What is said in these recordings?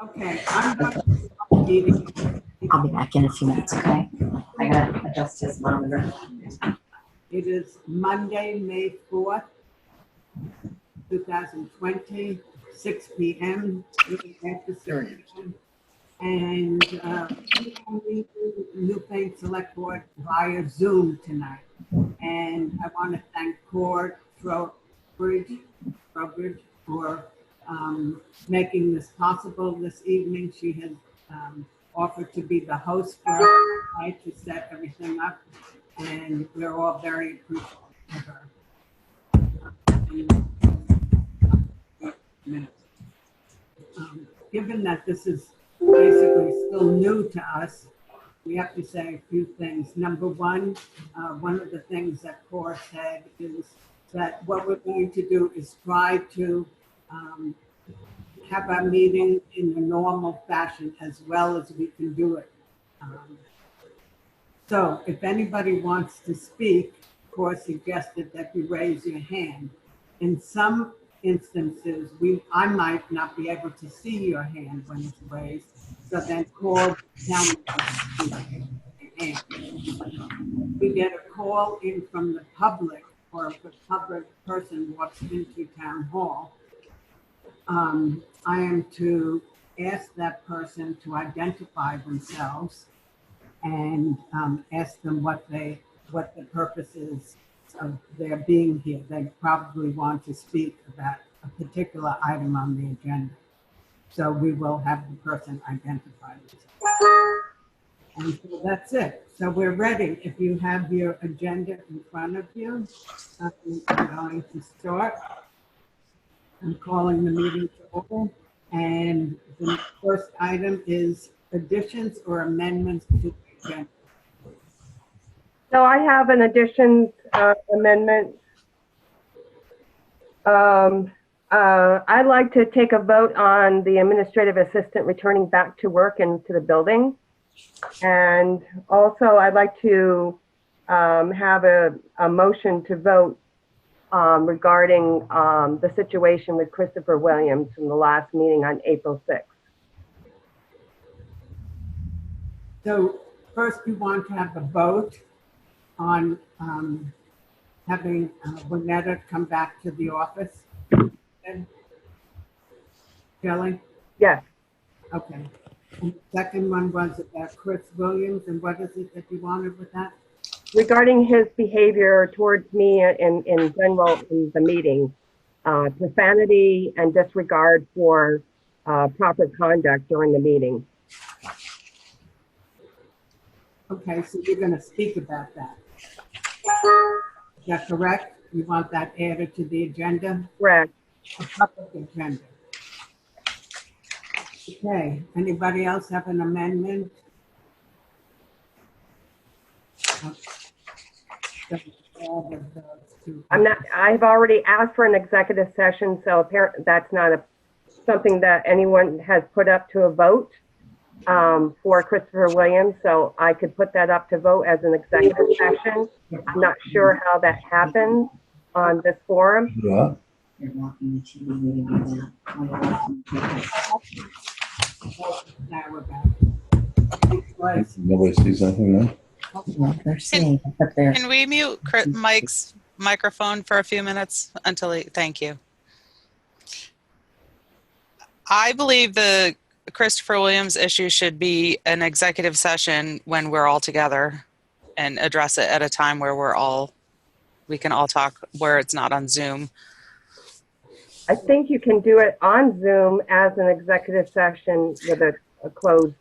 Okay, I'm going to start the meeting. I'll be back in a few minutes, okay? I gotta adjust his monitor. It is Monday, May 4th, 2020, 6 p.m. after 6 p.m. And we're meeting Newfane Selectboard via Zoom tonight. And I want to thank Trowbridge for making this possible this evening. She has offered to be the host for us tonight to set everything up, and we're all very appreciative of her. Given that this is basically still new to us, we have to say a few things. Number one of the things that Cora said is that what we're going to do is try to have our meeting in a normal fashion as well as we can do it. So if anybody wants to speak, Cora suggested that you raise your hand. In some instances, I might not be able to see your hand when it's raised, so then call down. We get a call in from the public, or if a public person walks into town hall, I am to ask that person to identify themselves and ask them what the purpose is of their being here. They probably want to speak about a particular item on the agenda. So we will have the person identify themselves. And so that's it. So we're ready. If you have your agenda in front of you, I'm going to start. I'm calling the meeting to order. And the first item is additions or amendments to the agenda. So I have an additions amendment. I'd like to take a vote on the administrative assistant returning back to work into the building. And also I'd like to have a motion to vote regarding the situation with Christopher Williams from the last meeting on April 6th. So first we want to have a vote on having Wannetta come back to the office. Okay. Kelly? Yes. Okay. And the second one was about Chris Williams, and what is it that you wanted with that? Regarding his behavior towards me in general in the meeting, profanity and disregard for proper conduct during the meeting. Okay, so you're going to speak about that. Is that correct? You want that added to the agenda? Correct. A public agenda. Okay, anybody else have an amendment? I've already asked for an executive session, so apparently that's not something that anyone has put up to a vote for Christopher Williams. So I could put that up to vote as an executive session. I'm not sure how that happens on this forum. Yeah. You're walking the TV meeting Nobody sees anything now? They're seeing up there. Can we mute Mike's microphone for a few minutes until he, thank you. I believe the Christopher Williams issue should be an executive session when we're all together and address it at a time where we can all talk, where it's not on Zoom. I think you can do it on Zoom as an executive session with a closed.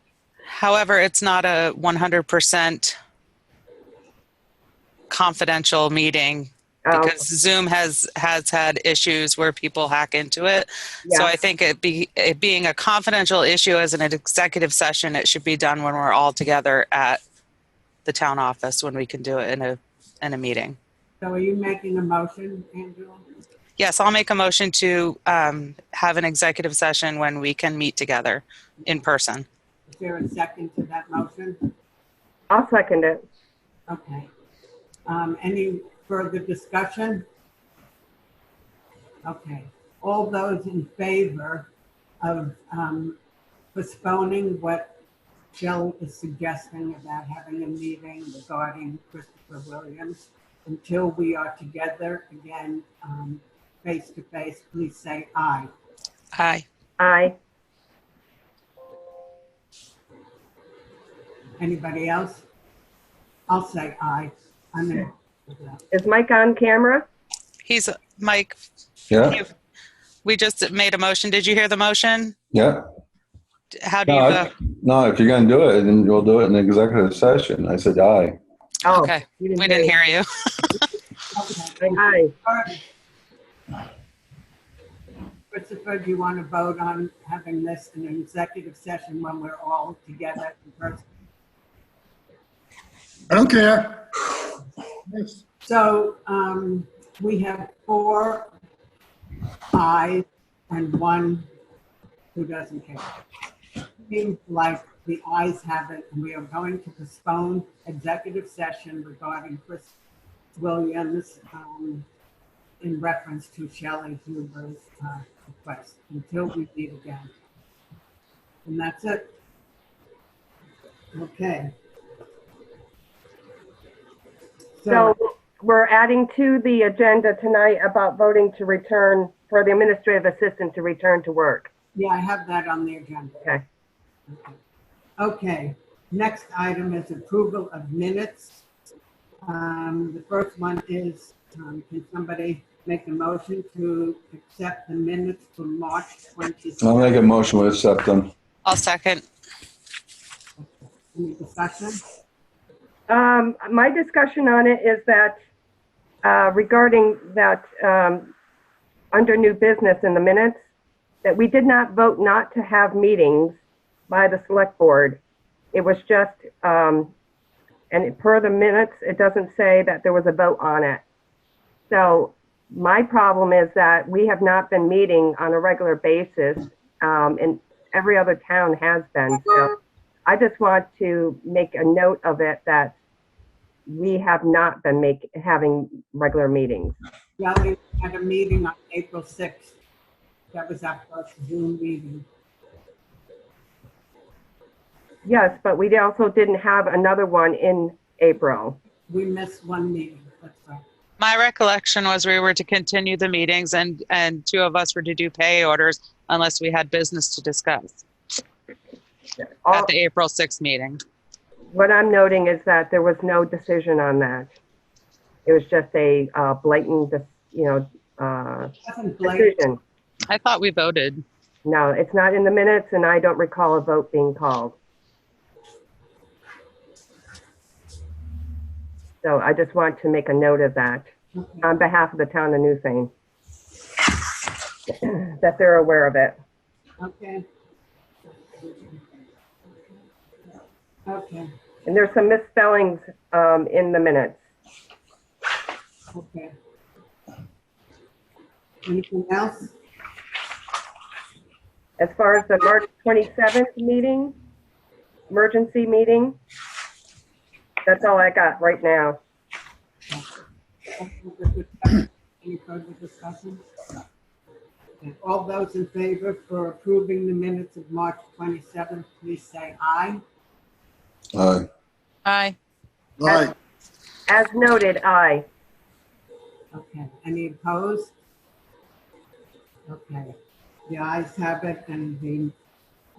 However, it's not a 100% confidential meeting because Zoom has had issues where people hack into it. Yeah. So I think it being a confidential issue as an executive session, it should be done when we're all together at the town office when we can do it in a meeting. So are you making a motion, Angela? Yes, I'll make a motion to have an executive session when we can meet together in person. Is there a second to that motion? I'll second it. Okay. Any further discussion? Okay. All those in favor of postponing what Jill is suggesting about having a meeting regarding Christopher Williams until we are together again, face to face. Please say aye. Aye. Aye. Anybody else? I'll say aye. I'm in. Is Mike on camera? He's Mike. Yeah, We just made a motion. Did you hear the motion? yeah. How do you vote? No, if you're going to do it, then we'll do it in the executive session. I said aye. Oh, Okay. you We didn't hear you. Okay. Aye. Christopher, do you want to vote on having this in an executive session when we're all together in person? I don't care. Yes. So we have 4 ayes and 1 who doesn't care. Seems like the ayes have it, and we are going to postpone executive session regarding Chris Williams in reference to Shelley Huber's request until we meet again. And that's it. Okay. So we're adding to the agenda tonight about voting to return for the administrative assistant to return to work. Yeah, I have that on the agenda. Okay. Okay, next item is approval of minutes. The first one is, can somebody make a motion to accept the minutes from March 27th? I'll make a motion to accept them. I'll second. Any discussion? My discussion on it is that regarding that under new business in the minutes, that we did not vote not to have meetings by the select board. It was just, and per the minutes, it doesn't say that there was a vote on it. So my problem is that we have not been meeting on a regular basis, and every other town has been. So I just want to make a note of it that we have not been having regular meetings. Yeah, we had a meeting on April 6th. That was our first Zoom meeting. Yes, but we also didn't have another one in April. We missed one meeting, that's right. My recollection was we were to continue the meetings and 2 of us were to do pay orders unless we had business to discuss at the April 6th meeting. What I'm noting is that there was no decision on that. It was just a blatant, Wasn't Blake- decision. I thought we voted. No, it's not in the minutes, and I don't recall a vote being called. So I just want to make a note of that on behalf of the town of Newfane, that they're aware of it. Okay. Okay, And there's some misspellings in the minutes. okay. Anything else? As far as the March 27th meeting, emergency meeting, that's all I got right now. Any further discussion? Okay, all those in favor for approving the minutes of March 27th, please say aye. Aye. Aye. Right. As noted, aye. Okay, any opposed? Okay, the ayes have it and the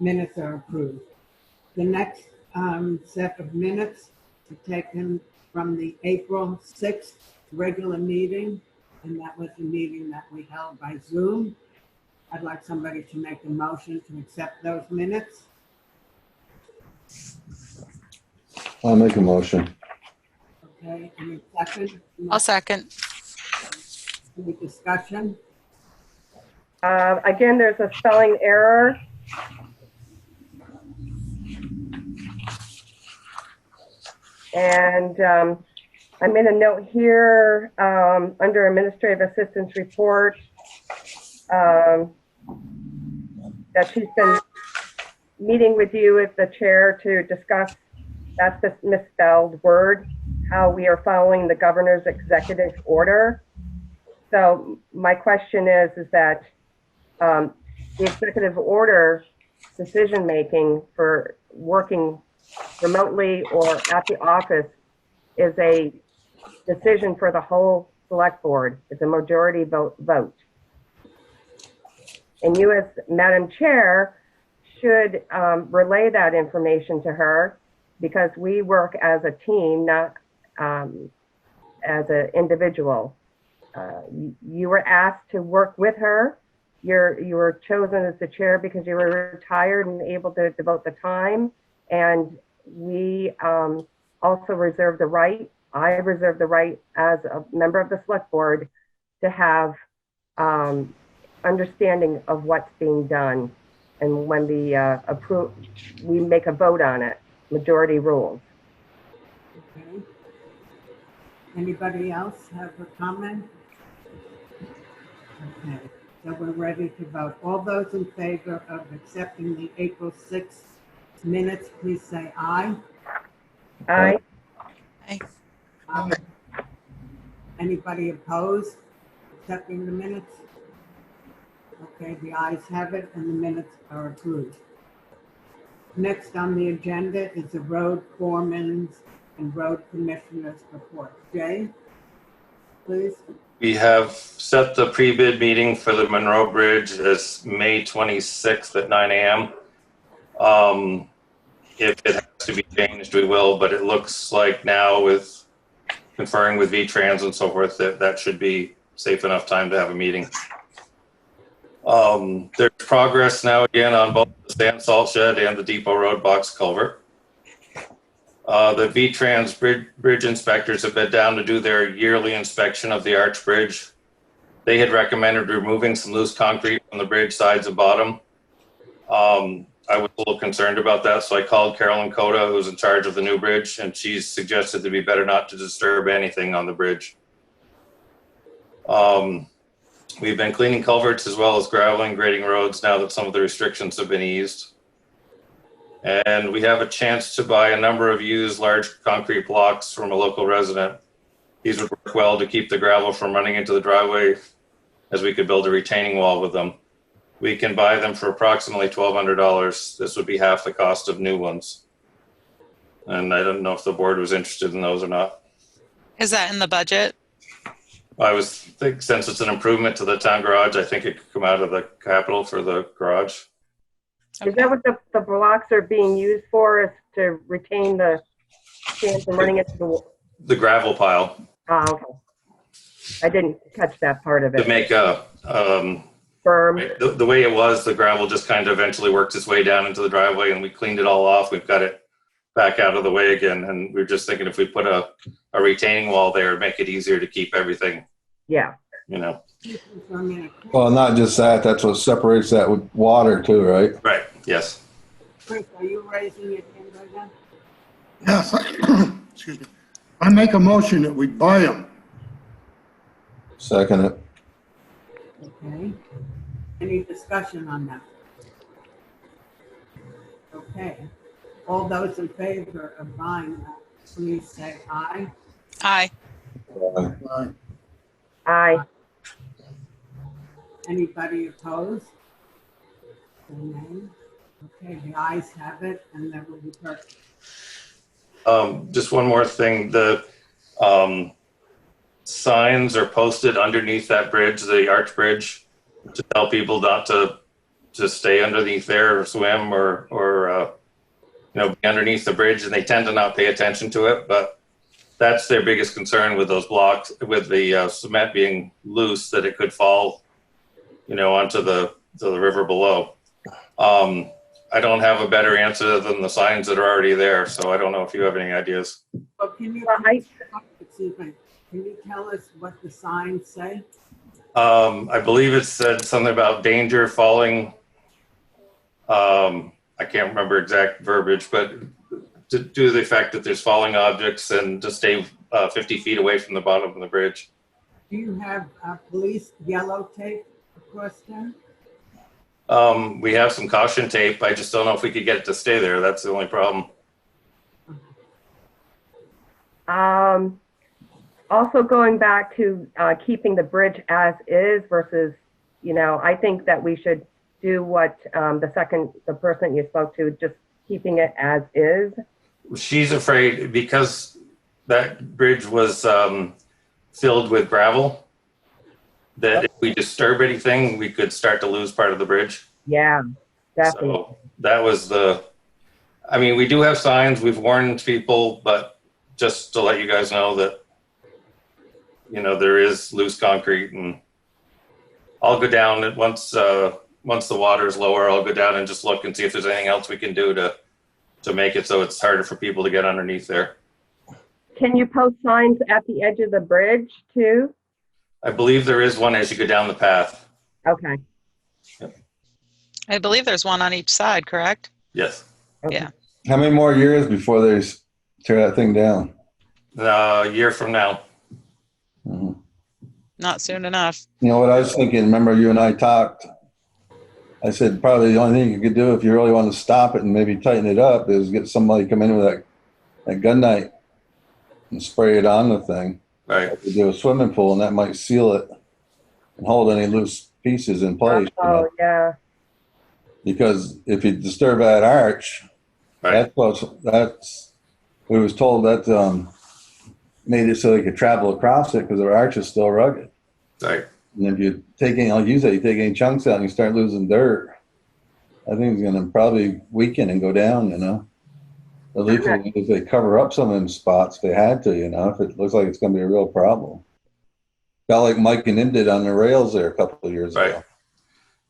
minutes are approved. The next set of minutes are taken from the April 6th regular meeting, and that was the meeting that we held by Zoom. I'd like somebody to make a motion to accept those minutes. I'll make a motion. Okay, any second? I'll second. Any discussion? Again, there's a spelling error. And I made a note here under administrative assistance report that she's been meeting with you as the chair to discuss, that's the misspelled word, how we are following the governor's executive order. So my question is that the executive order decision-making for working remotely or at the office is a decision for the whole select board. It's a majority vote. And you, as Madam Chair, should relay that information to her, because we work as a team, not as an individual. You were asked to work with her. You were chosen as the chair because you were retired and able to devote the time. And we also reserve the right, I reserve the right as a member of the select board to have understanding of what's being done. And when we make a vote on it, majority rules. Okay. Anybody else have a comment? Okay, so we're ready to vote. All those in favor of accepting the April 6th minutes, please say aye. Aye. Anybody opposed accepting the minutes? Okay, the ayes have it and the minutes are approved. Next on the agenda is the road foreman's and road commissioners report. Jay, please. We have set the pre-bid meeting for the Monroe Bridge as May 26th at 9 a.m. If it has to be changed, we will, but it looks like now with conferring with V-Trans and so forth, that should be safe enough time to have a meeting. There's progress now again on both the sand salt shed and the Depot Road box culvert. The V-Trans bridge inspectors have been down to do their yearly inspection of the arch bridge. They had recommended removing some loose concrete from the bridge sides and bottom. I was a little concerned about that, so I called Carolyn Coda, who's in charge of the new bridge, and she's suggested it'd be better not to disturb anything on the bridge. We've been cleaning culverts as well as graveling, grading roads now that some of the restrictions have been eased. And we have a chance to buy a number of used large concrete blocks from a local resident. These would work well to keep the gravel from running into the driveway, as we could build a retaining wall with them. We can buy them for approximately $1,200. This would be half the cost of new ones. And I don't know if the board was interested in those or not. Is that in the budget? I think since it's an improvement to the town garage, I think it could come out of the capital for the garage. Is that what the blocks are being used for, is to retain the sand from running into the gravel pile? Ah, okay. I didn't catch that part of it. To make a firm. The way it was, the gravel just kind of eventually worked its way down into the driveway, and we cleaned it all off. We've got it back out of the way again, and we're just thinking if we put a retaining wall there, it'd make it easier to keep everything. Yeah. You know. Well, not just that, that's what separates that with water too, right? Right, yes. Chris, are you raising your hand right now? Yes, excuse me. I make a motion that we buy them. Second it. Okay. Any discussion on that? Okay. All those in favor of buying that, please say aye. Aye. Aye. Anybody opposed? Say nay. Okay, the ayes have it, and that will be perfect. Just one more thing. The signs are posted underneath that bridge, the arch bridge, to tell people not to stay underneath there or swim or be underneath the bridge, and they tend to not pay attention to it. But that's their biggest concern with those blocks, with the cement being loose, that it could fall, onto the river below. I don't have a better answer than the signs that are already there, so I don't know if you have any ideas. Well, can you tell us what the signs say? I believe it said something about danger, falling. I can't remember exact verbiage, but due to the fact that there's falling objects and to stay 50 feet away from the bottom of the bridge. Do you have police yellow tape across there? We have some caution tape. I just don't know if we could get it to stay there. That's the only problem. Also going back to keeping the bridge as is versus, I think that we should do what the person you spoke to, just keeping it as is? She's afraid because that bridge was filled with gravel, that if we disturb anything, we could start to lose part of the bridge. Yeah, definitely. So that was I mean, we do have signs, we've warned people, but just to let you guys know that, you know, there is loose concrete, and I'll go down and once the water is lower, I'll go down and just look and see if there's anything else we can do to make it so it's harder for people to get underneath there. Can you post signs at the edge of the bridge too? I believe there is one as you go down the path. Okay. I believe there's one on each side, correct? Yes. Okay. Yeah. How many more years before they tear that thing down? A year from now. Mhm. Not soon enough. You know what I was thinking? Remember you and I talked? I said probably the only thing you could do if you really want to stop it and maybe tighten it up is get somebody to come in with that gun knife and spray it on the thing. Right. Like you do a swimming pool, and that might seal it and hold any loose pieces in place. You know? Oh, yeah. Because if you disturb that arch, Right. we was told that made it so they could travel across it because the arch is still rugged. Right. And if you take any, I'll use it, you take any chunks out and you start losing dirt, I think it's going to probably weaken and go down, you know. At least if they cover up some of them spots, they had to, you know, if it looks like it's going to be a real problem. Got like Mike and him did on the rails there a couple of years ago. Right.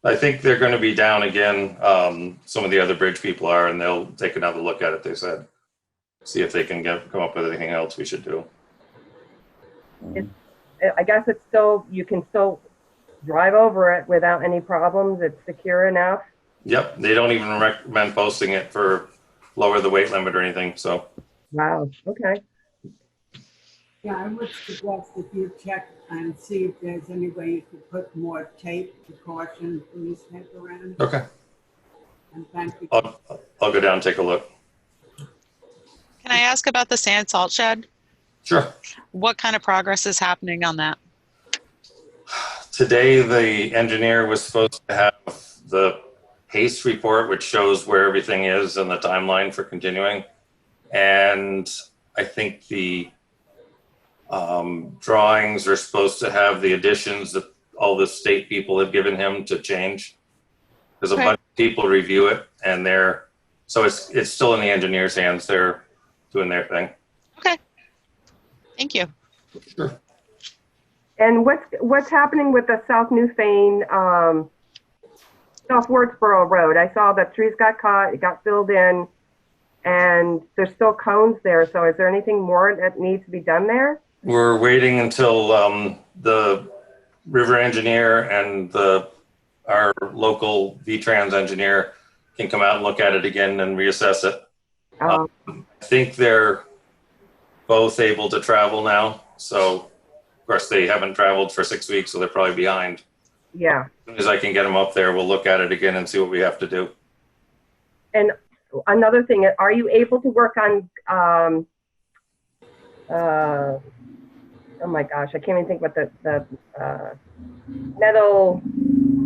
I think they're going to be down again. Some of the other bridge people are, and they'll take another look at it, they said. See if they can come up with anything else we should do. I guess it's still, you can still drive over it without any problems. It's secure enough. Yep. They don't even recommend posting it for lower the weight limit or anything. So, Wow. Okay. Yeah, I would suggest if you check and see if there's any way you could put more tape to caution police tape around. okay. And thank you. I'll go down and take a look. Can I ask about the sand salt shed? Sure. What kind of progress is happening on that? Today, the engineer was supposed to have the haste report, which shows where everything is and the timeline for continuing. And I think the drawings are supposed to have the additions that all the state people have given him to change. Because a bunch of people review it, and so it's still in the engineer's hands. They're doing their thing. Okay. Thank you. Sure. And what's happening with the South Newfane, South Wardsboro Road? I saw the trees got caught, it got filled in, and there's still cones there. So is there anything more that needs to be done there? We're waiting until the river engineer and our local VTrans engineer can come out and look at it again and reassess it. I think they're both able to travel now. So, of course, they haven't traveled for 6 weeks, so they're probably behind. Yeah. As soon as I can get them up there, we'll look at it again and see what we have to do. And another thing, are you able to work on, oh my gosh, I can't even think what the metal,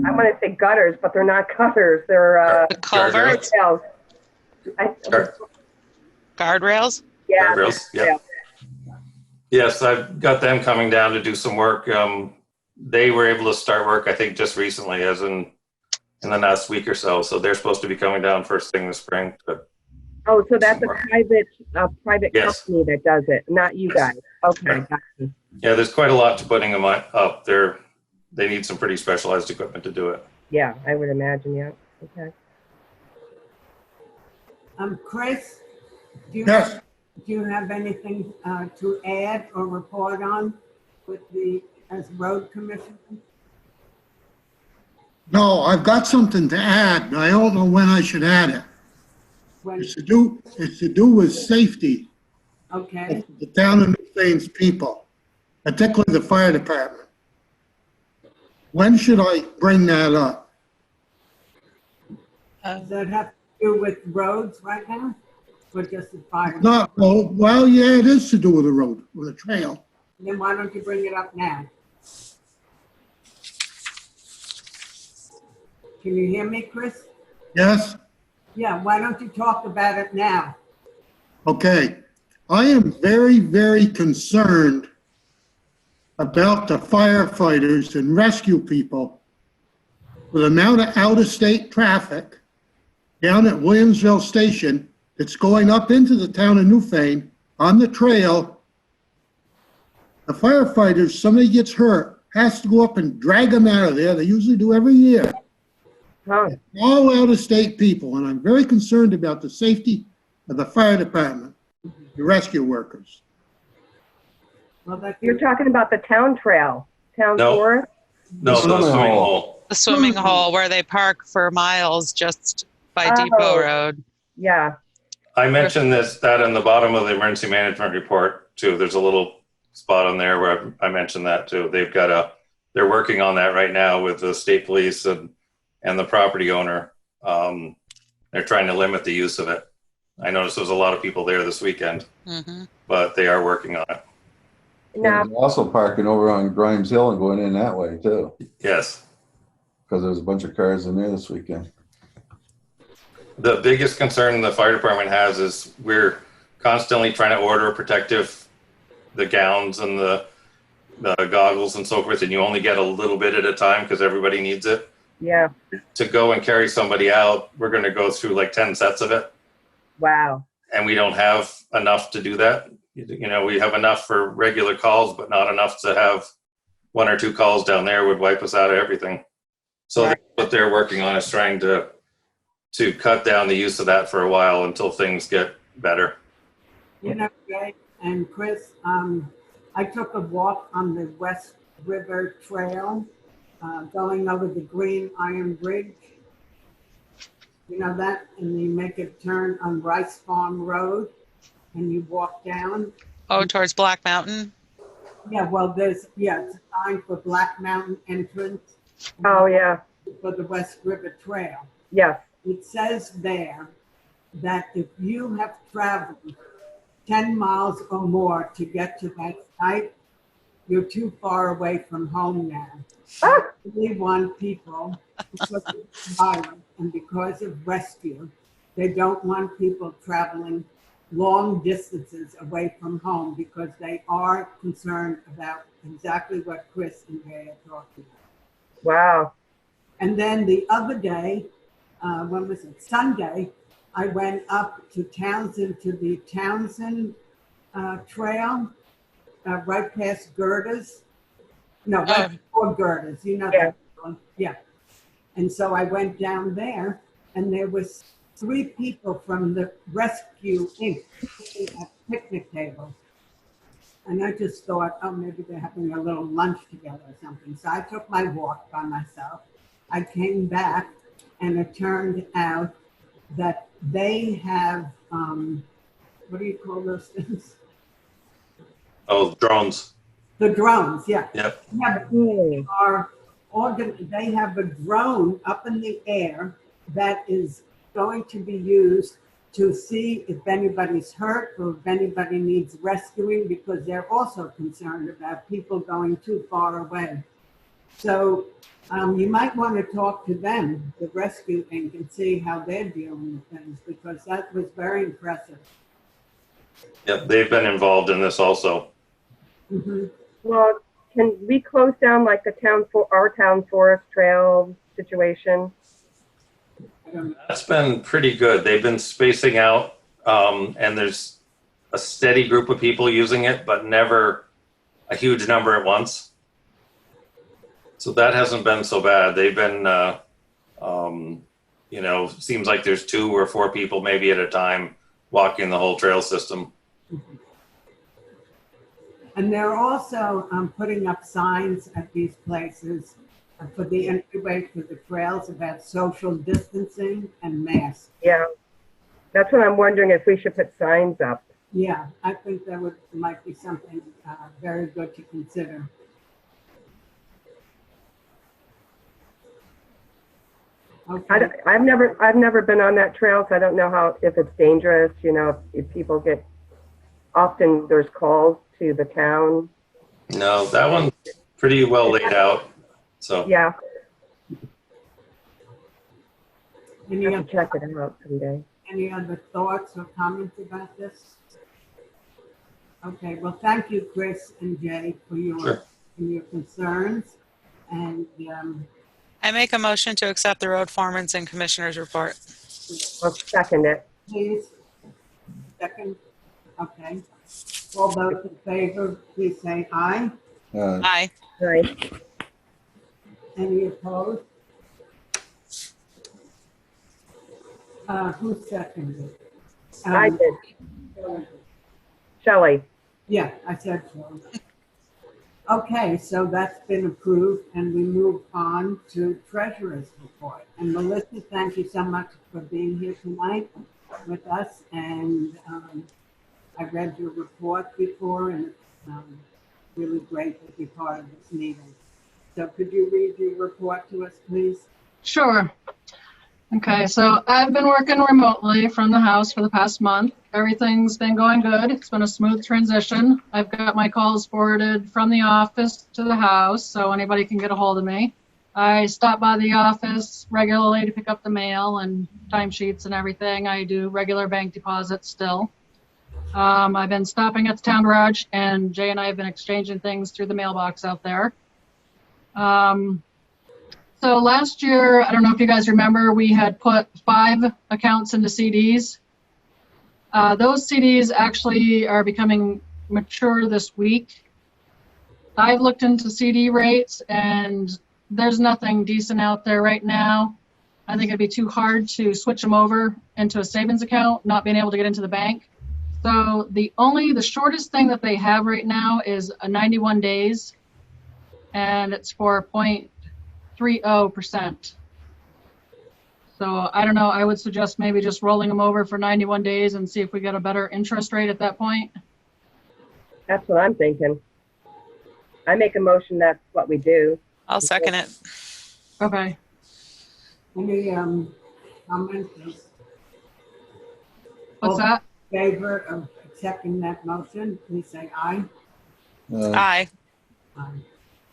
I want to say gutters, but they're not gutters. They're The culverts, guardrails? Yeah. Guardrails, yeah. Yes, I've got them coming down to do some work. They were able to start work, I think, just recently, as in the last week or so. So they're supposed to be coming down first thing this spring. But Oh, so that's a private Yes. company that does it, not you guys. Okay, Right. gotcha. yeah, there's quite a lot to putting them up. They need some pretty specialized equipment to do it. Yeah, I would imagine, yeah. Okay. Chris, do Yes, you have anything to add or report on with as road commissioner? no, I've got something to add, but I don't know when I should add it. When, It's to do with safety okay, of the town of Newfane's people, particularly the fire department. When should I bring that up? does that have to do with roads right now? Or just the fire? Not, well, yeah, it is to do with the road, with the trail. Then why don't you bring it up now? Can you hear me, Chris? Yes? Yeah, why don't you talk about it now? Okay. I am very, very concerned about the firefighters and rescue people with the amount of out-of-state traffic down at Williamsville Station that's going up into the town of Newfane on the trail. The firefighters, somebody gets hurt, has to go up and drag them out of there. They usually do every year. Oh, All out-of-state people, and I'm very concerned about the safety of the fire department, the rescue workers. Well, that's you're talking about the town trail, town No. forest? No, the Swimming swimming hole. hole. The swimming hole where they park for miles just by Oh. Depot Road. Yeah, I mentioned that in the bottom of the emergency management report too. There's a little spot on there where I mentioned that too. They're working on that right now with the state police and the property owner. They're trying to limit the use of it. I noticed there was a lot of people there this weekend, but they are working on it. now, There's also parking over on Grimes Hill and going in that way too, Yes. because there's a bunch of cars in there this weekend. The biggest concern the fire department has is we're constantly trying to order the gowns and the goggles and so forth, and you only get a little bit at a time because everybody needs it. yeah, To go and carry somebody out, we're going to go through like 10 sets of it, wow. and we don't have enough to do that. You know, we have enough for regular calls, but not enough to have 1 or 2 calls down there would wipe us out of everything. So Right. what they're working on is trying to cut down the use of that for a while until things get better. You know, Jay and Chris, I took a walk on the West River Trail, going over the Green Iron Bridge. You know that? And you make a turn on Rice Farm Road and you walk down. Oh, towards Black Mountain? Yeah, well, it's a sign for Black Mountain entrance. Oh, yeah, For the West River Trail. yes, It says there that if you have traveled 10 miles or more to get to that site, you're too far away from home now. Ah. We want people, because of violence and because of rescue, they don't want people traveling long distances away from home because they are concerned about exactly what Chris and Jay are talking about. wow. And then the other day, when was it? Sunday, I went up to Townsend, to the Townsend Trail, right past Gerdas. No, right before Gerdas, you know Yeah. that one. Yeah. And so I went down there, and there was 3 people from the Rescue Inc. sitting at picnic tables. And I just thought, oh, maybe they're having a little lunch together or something. So I took my walk by myself. I came back, and it turned out that they have, what do you call those things? Oh, drones. The drones, yeah. Yep. Yeah, but they have a drone up in the air that is going to be used to see if anybody's hurt or if anybody needs rescuing, because they're also concerned about people going too far away. So you might want to talk to them, the Rescue Inc., and see how they're dealing with things, because that was very impressive. Yep, they've been involved in this also. Mhm. Well, can we close down like our town forest trail situation? I don't know. That's been pretty good. They've been spacing out, and there's a steady group of people using it, but never a huge number at once. So that hasn't been so bad. They've been, seems like there's 2 or 4 people maybe at a time walking the whole trail system. And they're also putting up signs at these places for the entryway to the trails about social distancing and masks. Yeah, that's what I'm wondering, if we should put signs up. Yeah, I think that might be something very good to consider. Okay. I've never been on that trail, so I don't know if it's dangerous, if people often there's calls to the town. No, that one's pretty well laid out. So Yeah. Any I have other, to check it out someday. any other thoughts or comments about this? Okay, well, thank you, Chris and Jay, for Sure. your concerns. And I make a motion to accept the road foreman's and commissioner's report. I'll second it. please, second, okay. All those in favor, please say aye. Aye. Right. Any opposed? Who seconded? I did. Shelley. Yeah, I said so. Okay, so that's been approved, and we move on to treasurer's report. And Melissa, thank you so much for being here tonight with us. And I read your report before, and it's really great to be part of this meeting. So could you read your report to us, please? Sure. Okay, so I've been working remotely from the house for the past month. Everything's been going good. It's been a smooth transition. I've got my calls forwarded from the office to the house, so anybody can get a hold of me. I stop by the office regularly to pick up the mail and timesheets and everything. I do regular bank deposits still. I've been stopping at the town garage, and Jay and I have been exchanging things through the mailbox out there. So last year, I don't know if you guys remember, we had put 5 accounts into CDs. Those CDs actually are becoming mature this week. I've looked into CD rates, and there's nothing decent out there right now. I think it'd be too hard to switch them over into a savings account, not being able to get into the bank. So the shortest thing that they have right now is a 91 days, and it's for 0.30%. So I don't know, I would suggest maybe just rolling them over for 91 days and see if we get a better interest rate at that point. That's what I'm thinking. I make a motion, that's what we do. I'll second it. Okay. Any comments? What's that? In favor of accepting that motion, please say aye. Aye. Aye.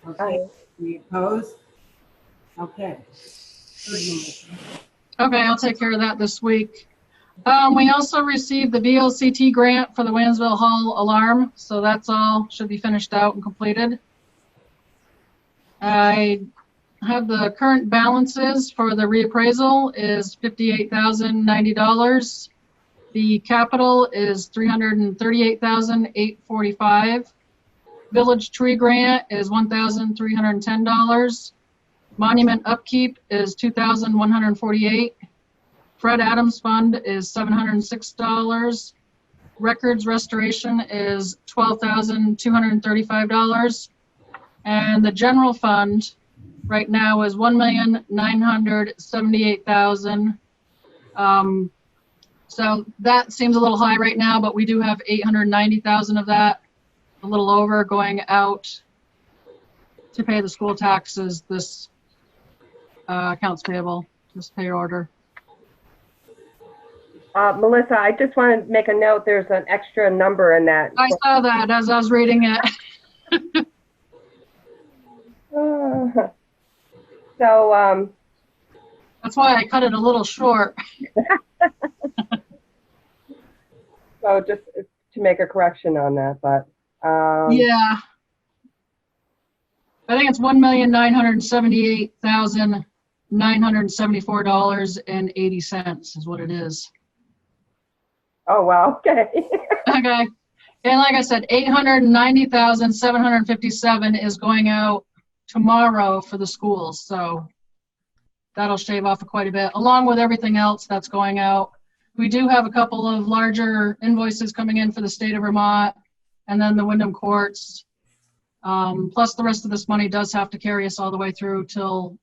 Okay, any opposed? Okay. Okay, I'll take care of that this week. We also received the VLCT grant for the Waynesville Hall alarm, so that's all, should be finished out and completed. I have the current balances for the reappraisal is $58,090. The capital is $338,845. Village tree grant is $1,310. Monument upkeep is $2,148. Fred Adams Fund is $706. Records restoration is $12,235. And the general fund right now is $1,978,000. So that seems a little high right now, but we do have $890,000 of that, a little over, going out to pay the school taxes, this accounts payable, this pay order. Melissa, I just want to make a note, there's an extra number in that. I saw that as I was reading it. So, That's why I cut it a little short. so just to make a correction on that, but. Yeah. I think it's $1,978,974.80 is what it is. Oh, wow, okay. Okay. And like I said, $890,757 is going out tomorrow for the schools. So that'll shave off quite a bit, along with everything else that's going out. We do have a couple of larger invoices coming in for the state of Vermont, and then the Wyndham courts. Plus the rest of this money does have to carry us all the way through till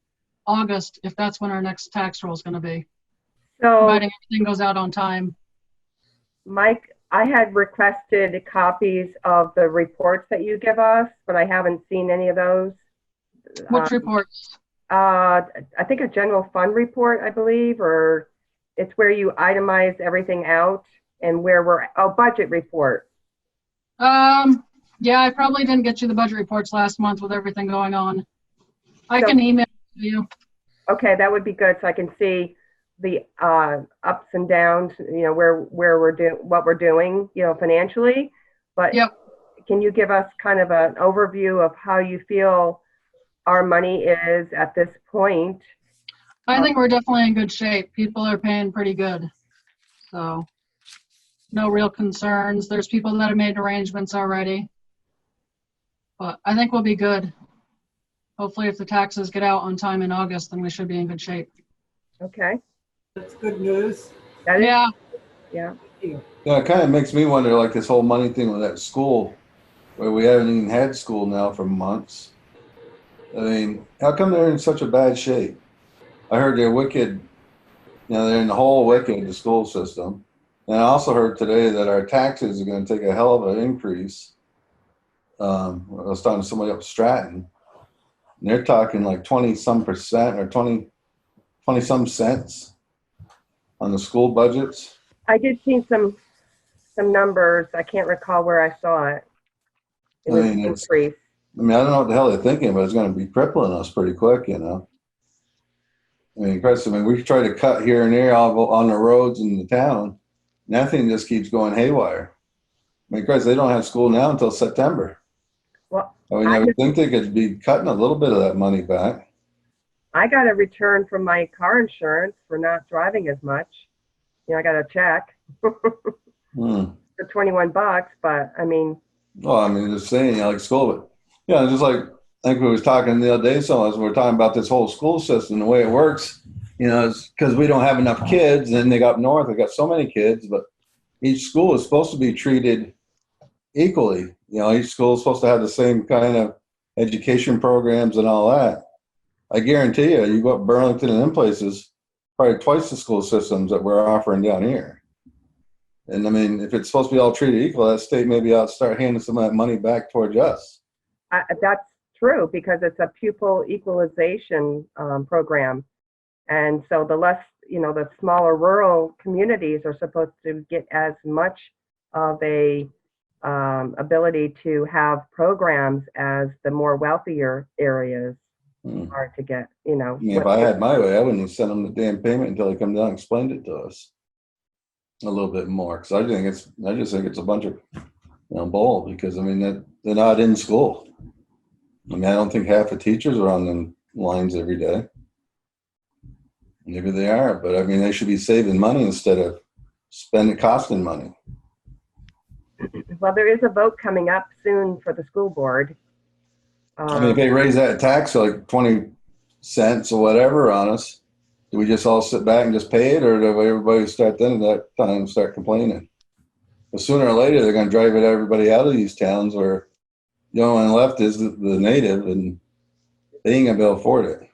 August, if that's when our next tax roll is going to be. So, Providing everything goes out on time. Mike, I had requested copies of the reports that you give us, but I haven't seen any of those. Which reports? I think a general fund report, I believe, or it's where you itemize everything out and where budget report. Yeah, I probably didn't get you the budget reports last month with everything going on. I can email it to you. Okay, that would be good, so I can see the ups and downs, where we're doing, what we're doing, financially. But Yep. can you give us kind of an overview of how you feel our money is at this point? I think we're definitely in good shape. People are paying pretty good. So no real concerns. There's people that have made arrangements already. But I think we'll be good. Hopefully if the taxes get out on time in August, then we should be in good shape. Okay. That's good news. That is, Yeah. yeah. Yeah, it kind of makes me wonder, like this whole money thing with that school, where we haven't even had school now for months. I mean, how come they're in such a bad shape? I heard they're wicked, they're in the whole wicked, the school system. And I also heard today that our taxes are going to take a hell of an increase. I was talking to somebody up Stratton, and they're talking like 20-some% or 20 some cents on the school budgets. I did see some numbers. I can't recall where I saw it. It was an increase. I mean, I don't know what the hell they're thinking, but it's going to be crippling us pretty quick, I mean, Chris, we try to cut here and there on the roads in the town. Nothing just keeps going haywire. I mean, Chris, they don't have school now until September. Well, I would think they could be cutting a little bit of that money back. I got a return from my car insurance for not driving as much. I got a check for $21, but I mean. Well, I mean, just saying, like school, but yeah, just like I think we was talking the other day, so as we were talking about this whole school system, the way it works, it's because we don't have enough kids, and they got north, they got so many kids, but each school is supposed to be treated equally. Each school is supposed to have the same kind of education programs and all that. I guarantee you go up Burlington and them places, probably twice the school systems that we're offering down here. And I mean, if it's supposed to be all treated equal, that state maybe ought to start handing some of that money back towards us. That's true, because it's a pupil equalization program. And so the less, the smaller rural communities are supposed to get as much of a ability to have programs as the more wealthier areas are to get, I mean, if I had my way, I wouldn't have sent them the damn payment until they come down and explained it to us a little bit more. Because I just think it's a bunch of bull, because I mean they're not in school. I mean, I don't think half the teachers are on them lines every day. Maybe they are, but I mean, they should be saving money instead of costing money. Well, there is a vote coming up soon for the school board. I mean, if they raise that tax like 20 cents or whatever on us, do we just all sit back and just pay it, or do everybody start then at that time start complaining? But sooner or later, they're going to drive everybody out of these towns where the only one left is the native, and they ain't going to be able to afford it.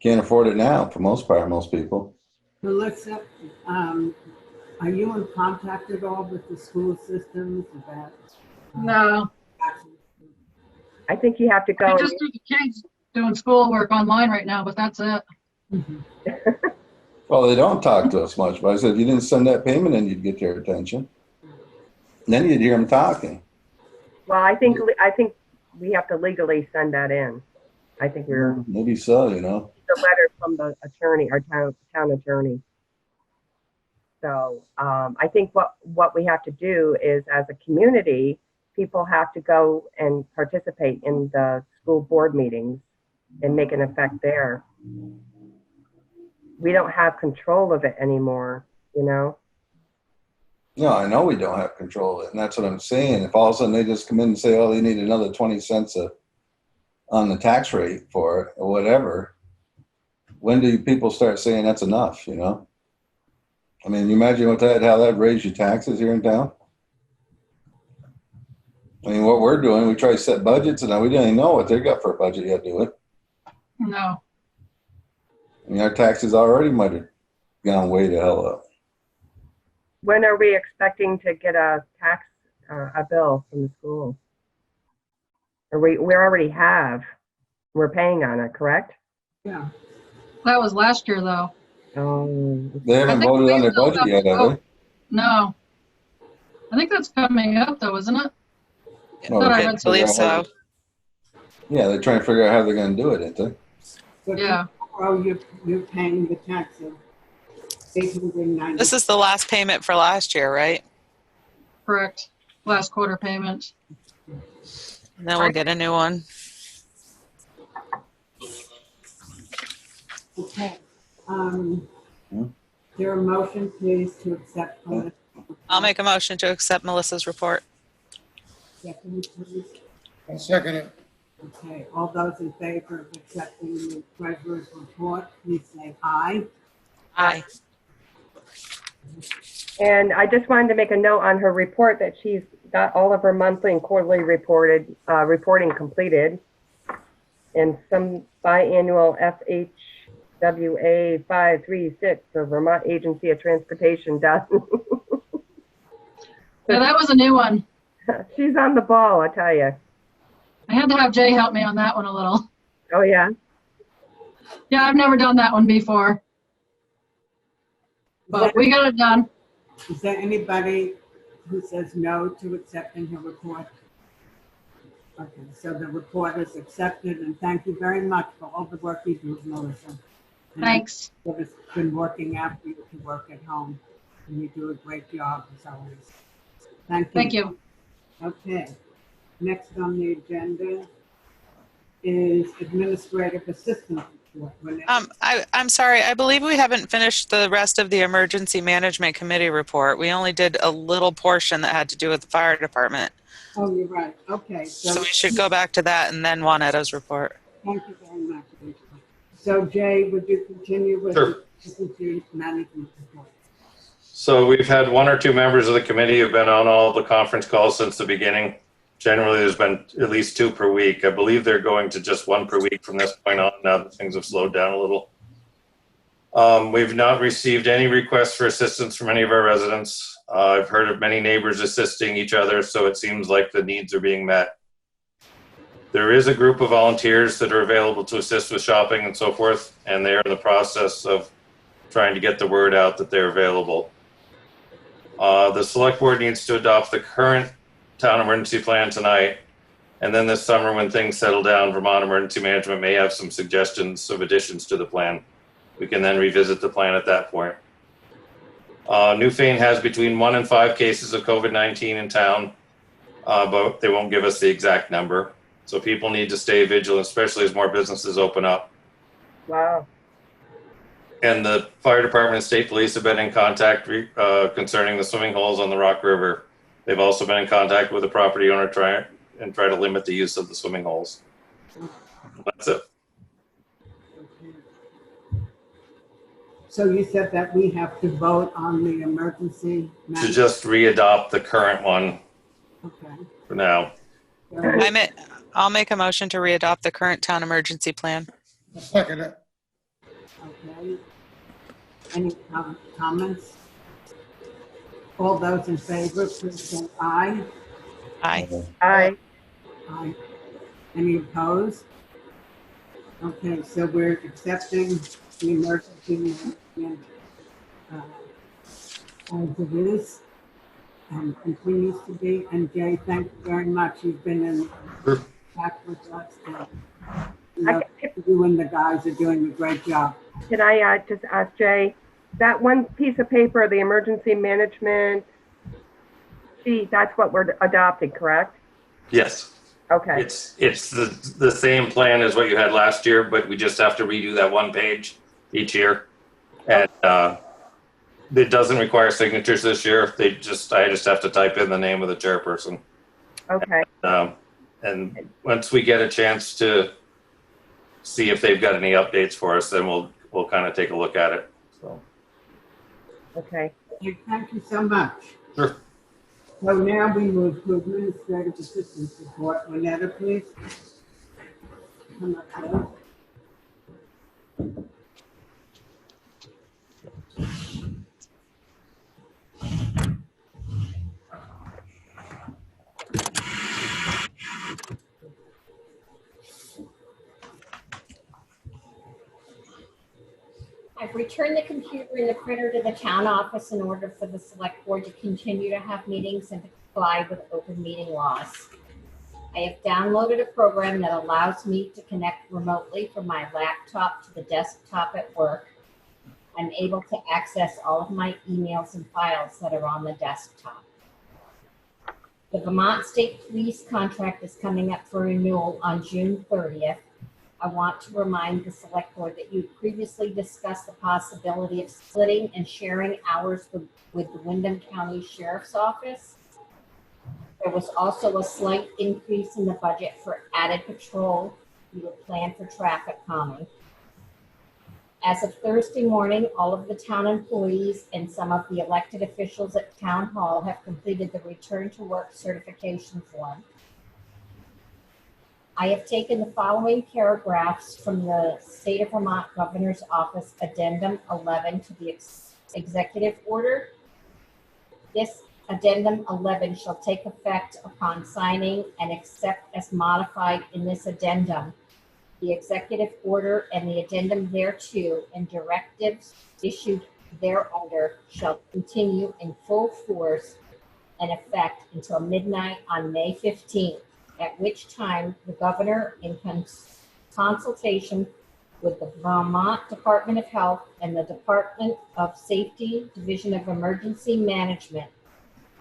Can't afford it now for most people. Melissa, are you in contact at all with the school systems about? No. I think you have to go. I just do the kids doing schoolwork online right now, but that's it. Well, they don't talk to us much, but I said if you didn't send that payment in, you'd get their attention. And then you'd hear them talking. Well, I think we have to legally send that in. I think we're maybe so, The letter from the attorney, our town attorney. So I think what we have to do is, as a community, people have to go and participate in the school board meetings and make an effect there. We don't have control of it anymore, No, I know we don't have control of it, and that's what I'm saying. If all of a sudden they just come in and say, oh, they need another 20 cents on the tax rate for it or whatever, when do people start saying that's enough, I mean, you imagine how that raised your taxes here in town? I mean, what we're doing, we try to set budgets, and we didn't even know what they got for a budget yet, do it? No. I mean, our taxes already might have gone way to hell up. When are we expecting to get a tax, a bill from the school? Or we already have. We're paying on it, correct? Yeah. That was last year, though. They haven't voted on their budget yet, have they? No. I think that's coming up, though, isn't it? I believe so. Yeah, they're trying to figure out how they're going to do it, ain't they? So yeah. Tomorrow you're paying the tax of $890. This is the last payment for last year, right? Correct. Last quarter payment. And then we'll get a new one. Okay. Is there a motion, please, to accept the I'll make a motion to accept Melissa's report. second, please? I'll second it. Okay, all those in favor of accepting the treasurer's report, please say aye. Aye. And I just wanted to make a note on her report that she's got all of her monthly and quarterly reporting completed. And some biannual FHWA 536, the Vermont Agency of Transportation done. Yeah, that was a new one. She's on the ball, I tell you. I had to have Jay help me on that one a little. Oh, yeah? Yeah, I've never done that one before. But we got it done. Is there anybody who says no to accepting her report? Okay, so the report is accepted, and thank you very much for all the work you do, Melissa. And Thanks. I've been working after you to work at home, and you do a great job as always. Thank you. Thank you. Okay, next on the agenda is administrative assistant report. I'm sorry. I believe we haven't finished the rest of the emergency management committee report. We only did a little portion that had to do with the fire department. Oh, you're right. Okay. So we should go back to that and then Wannetta's report. Thank you very much. So Jay, would you continue with Sure. the emergency management report? So we've had one or two members of the committee who've been on all the conference calls since the beginning. Generally, there's been at least 2 per week. I believe they're going to just 1 per week from this point on now that things have slowed down a little. We've not received any requests for assistance from any of our residents. I've heard of many neighbors assisting each other, so it seems like the needs are being met. There is a group of volunteers that are available to assist with shopping and so forth, and they are in the process of trying to get the word out that they're available. The select board needs to adopt the current town emergency plan tonight. And then this summer, when things settle down, Vermont Emergency Management may have some suggestions of additions to the plan. We can then revisit the plan at that point. Newfane has between 1 and 5 cases of COVID-19 in town, but they won't give us the exact number. So people need to stay vigilant, especially as more businesses open up. Wow. And the fire department and state police have been in contact concerning the swimming holes on the Rock River. They've also been in contact with the property owner try to limit the use of the swimming holes. That's it. So you said that we have to vote on the emergency To management? just re-adopt the current one Okay. for now. I'll make a motion to re-adopt the current town emergency plan. I'll second it. Okay. Any comments? All those in favor, please say aye. Aye. Aye. Aye. Any opposed? Okay, so we're accepting the emergency management as it is and continues to be. And Jay, thank you very much. You've been in back with us. You and the guys are doing a great job. Can I just ask Jay, that one piece of paper, the emergency management sheet, that's what we're adopting, correct? Yes. Okay. It's the same plan as what you had last year, but we just have to redo that 1 page each year. And it doesn't require signatures this year. I just have to type in the name of the chairperson. Okay. And once we get a chance to see if they've got any updates for us, then we'll kind of take a look at it. So. Okay. Thank you so much. Sure. So now we move to administrative assistance report. Wannetta, please. Come up here. I've returned the computer and the printer to the town office in order for the select board to continue to have meetings and to comply with open meeting laws. I have downloaded a program that allows me to connect remotely from my laptop to the desktop at work. I am able to access all of my emails and files that are on the desktop. The Vermont State Police contract is coming up for renewal on June 30th. I want to remind the Select Board that you previously discussed the possibility of splitting and sharing hours with the Windham County Sheriff's Office. There was also a slight increase in the budget for added patrol due to plan for traffic calming. As of Thursday morning, all of the town employees and some of the elected officials at Town Hall have completed the return to work certification form. I have taken the following paragraphs from the State of Vermont Governor's Office Addendum 11 to the Executive Order. This Addendum 11 shall take effect upon signing and except as modified in this addendum. The executive order and the addendum thereto and directives issued thereunder shall continue in full force and effect until midnight on May 15th, at which time the governor, in consultation with the Vermont Department of Health and the Department of Safety, Division of Emergency Management,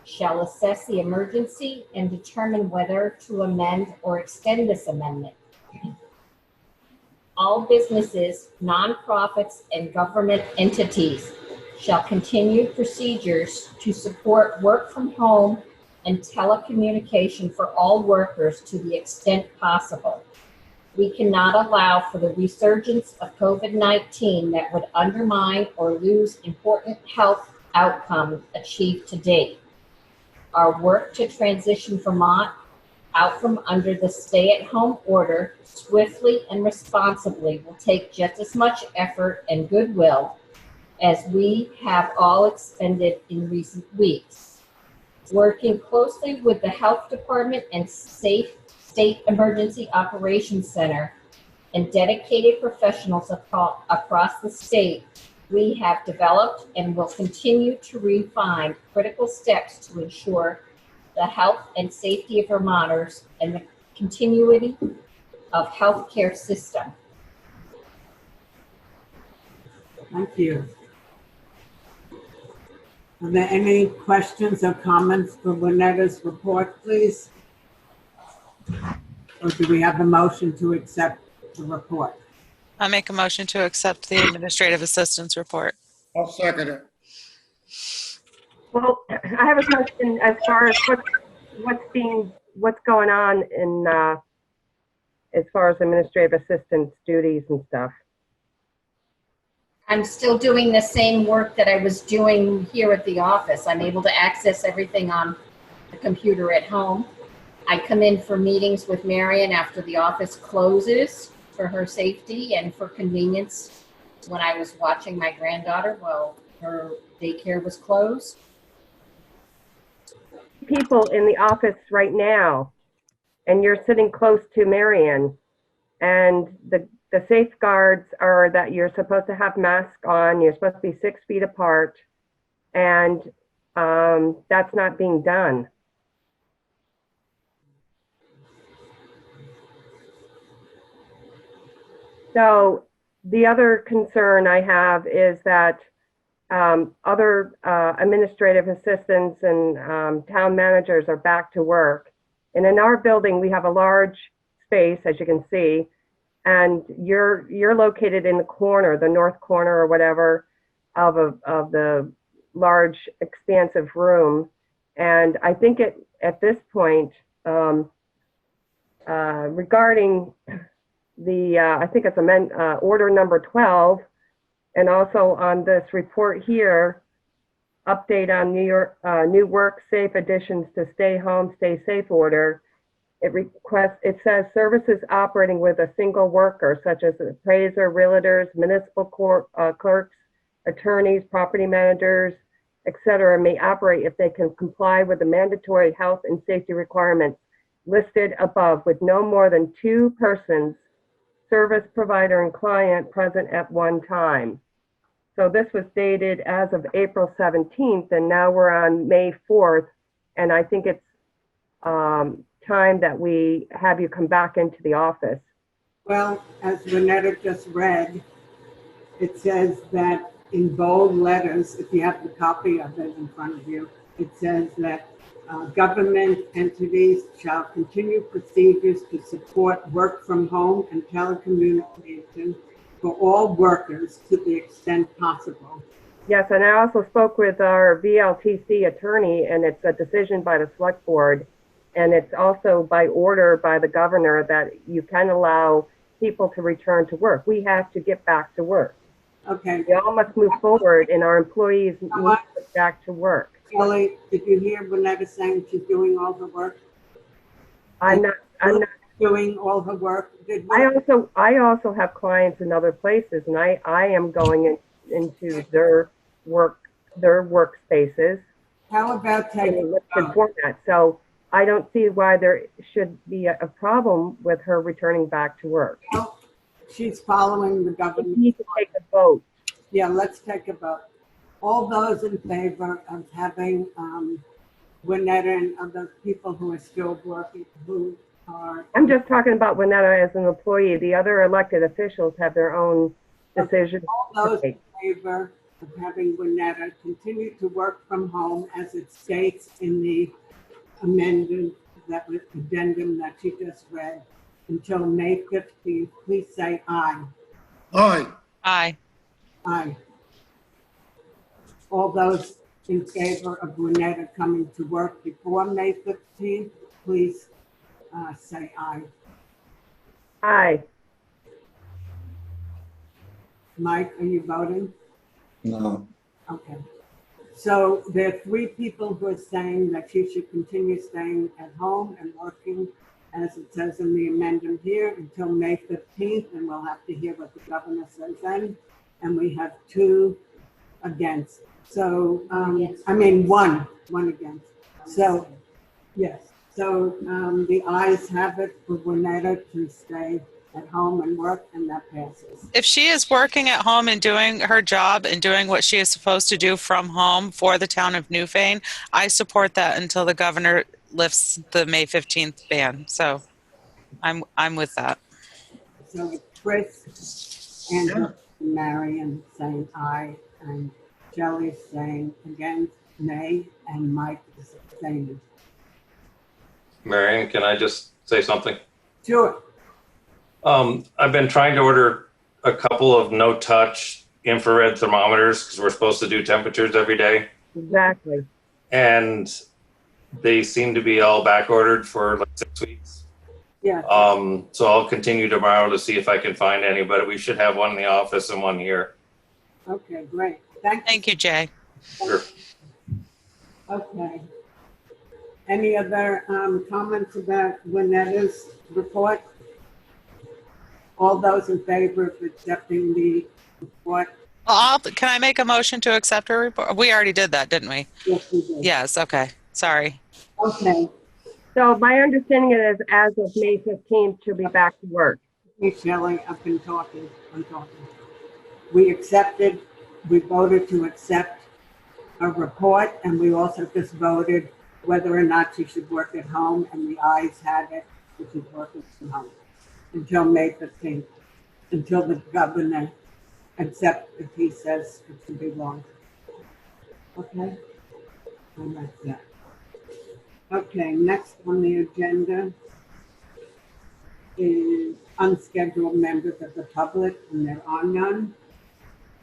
shall assess the emergency and determine whether to amend or extend this amendment. All businesses, nonprofits, and government entities shall continue procedures to support work from home and telecommunication for all workers to the extent possible. We cannot allow for the resurgence of COVID-19 that would undermine or lose important health outcomes achieved to date. Our work to transition Vermont out from under the stay-at-home order swiftly and responsibly will take just as much effort and goodwill as we have all expended in recent weeks. Working closely with the Health Department and State Emergency Operations Center and dedicated professionals across the state, we have developed and will continue to refine critical steps to ensure the health and safety of Vermonters and the continuity of healthcare system. Thank you. Are there any questions or comments for Wannetta's report, please? Or do we have a motion to accept the report? I make a motion to accept the administrative assistant's report. I'll second it. Well, I have a question as far as what's going on in, as far as administrative assistant's duties and stuff. I'm still doing the same work that I was doing here at the office. I'm able to access everything on the computer at home. I come in for meetings with Marion after the office closes for her safety and for convenience when I was watching my granddaughter while her daycare was closed. People in the office right now, and you're sitting close to Marion, and the safeguards are that you're supposed to have masks on, you're supposed to be 6 feet apart, and that's not being done. So the other concern I have is that other administrative assistants and town managers are back to work. And in our building, we have a large space, as you can see, and you're located in the corner, the north corner or whatever of the large expansive room. And I think at this point, regarding the, I think it's order number 12, and also on this report here, update on new work safe additions to stay home, stay safe order. It says services operating with a single worker, such as appraiser, realtors, municipal clerks, attorneys, property managers, etc., may operate if they can comply with the mandatory health and safety requirements listed above, with no more than 2 persons, service provider and client, present at one time. So this was dated as of April 17th, and now we're on May 4th, and I think it's time that we have you come back into the office. Well, as Wannetta just read, it says that in bold letters, if you have the copy of it in front of you, it says that government entities shall continue procedures to support work from home and telecommunication for all workers to the extent possible. Yes, and I also spoke with our VLTC attorney, and it's a decision by the select board, and it's also by order by the governor that you can allow people to return to work. We have to get back to work. Okay. We all must move forward, and our employees need to get back to work. Kelly, did you hear Wannetta saying she's doing all her work? I'm not doing all her work. I also have clients in other places, and I am going into their workspaces. How about taking format? So I don't see why there should be a problem with her returning back to work. Well, she's following the government. We need to take a vote. Yeah, let's take a vote. All those in favor of having Wannetta and other people who are still working, who are... I'm just talking about Wannetta as an employee. The other elected officials have their own decisions. All those in favor of having Wannetta continue to work from home as it states in the addendum that she just read until May 15th, please say aye. Aye. Aye. Aye. All those in favor of Wannetta coming to work before May 15th, please say aye. Aye. Mike, are you voting? No. Okay. So there are 3 people who are saying that she should continue staying at home and working, as it says in the amendment here, until May 15th, and we'll have to hear what the governor says then. And we have 2 against. So, I mean, one against. So, yes. So the ayes have it for Wannetta to stay at home and work, and that passes. If she is working at home and doing her job and doing what she is supposed to do from home for the town of Newfane, I support that until the governor lifts the May 15th ban. So I'm with that. So Chris and Marion saying aye, and Shelley saying against, nay, and Mike is abstaining. Marion, can I just say something? Sure. I've been trying to order a couple of no-touch infrared thermometers because we're supposed to do temperatures every day. Exactly. And they seem to be all back ordered for like 6 weeks. Yeah. So I'll continue tomorrow to see if I can find any, but we should have one in the office and one here. Okay, great. Thank you, Jay. Sure. Okay. Any other comments about Wannetta's report? All those in favor of accepting the report? Can I make a motion to accept her report? We already did that, didn't we? Yes, we did. Yes, okay. Sorry. Okay. So my understanding is as of May 15th, she'll be back to work. Hey, Shelley, I've been talking. I'm talking. We voted to accept a report, and we also just voted whether or not she should work at home, and the ayes had it, that she's working from home until May 15th, until the governor accepts if he says it should be longer. Okay? And that's that. Okay, next on the agenda is unscheduled members of the public, and there are none.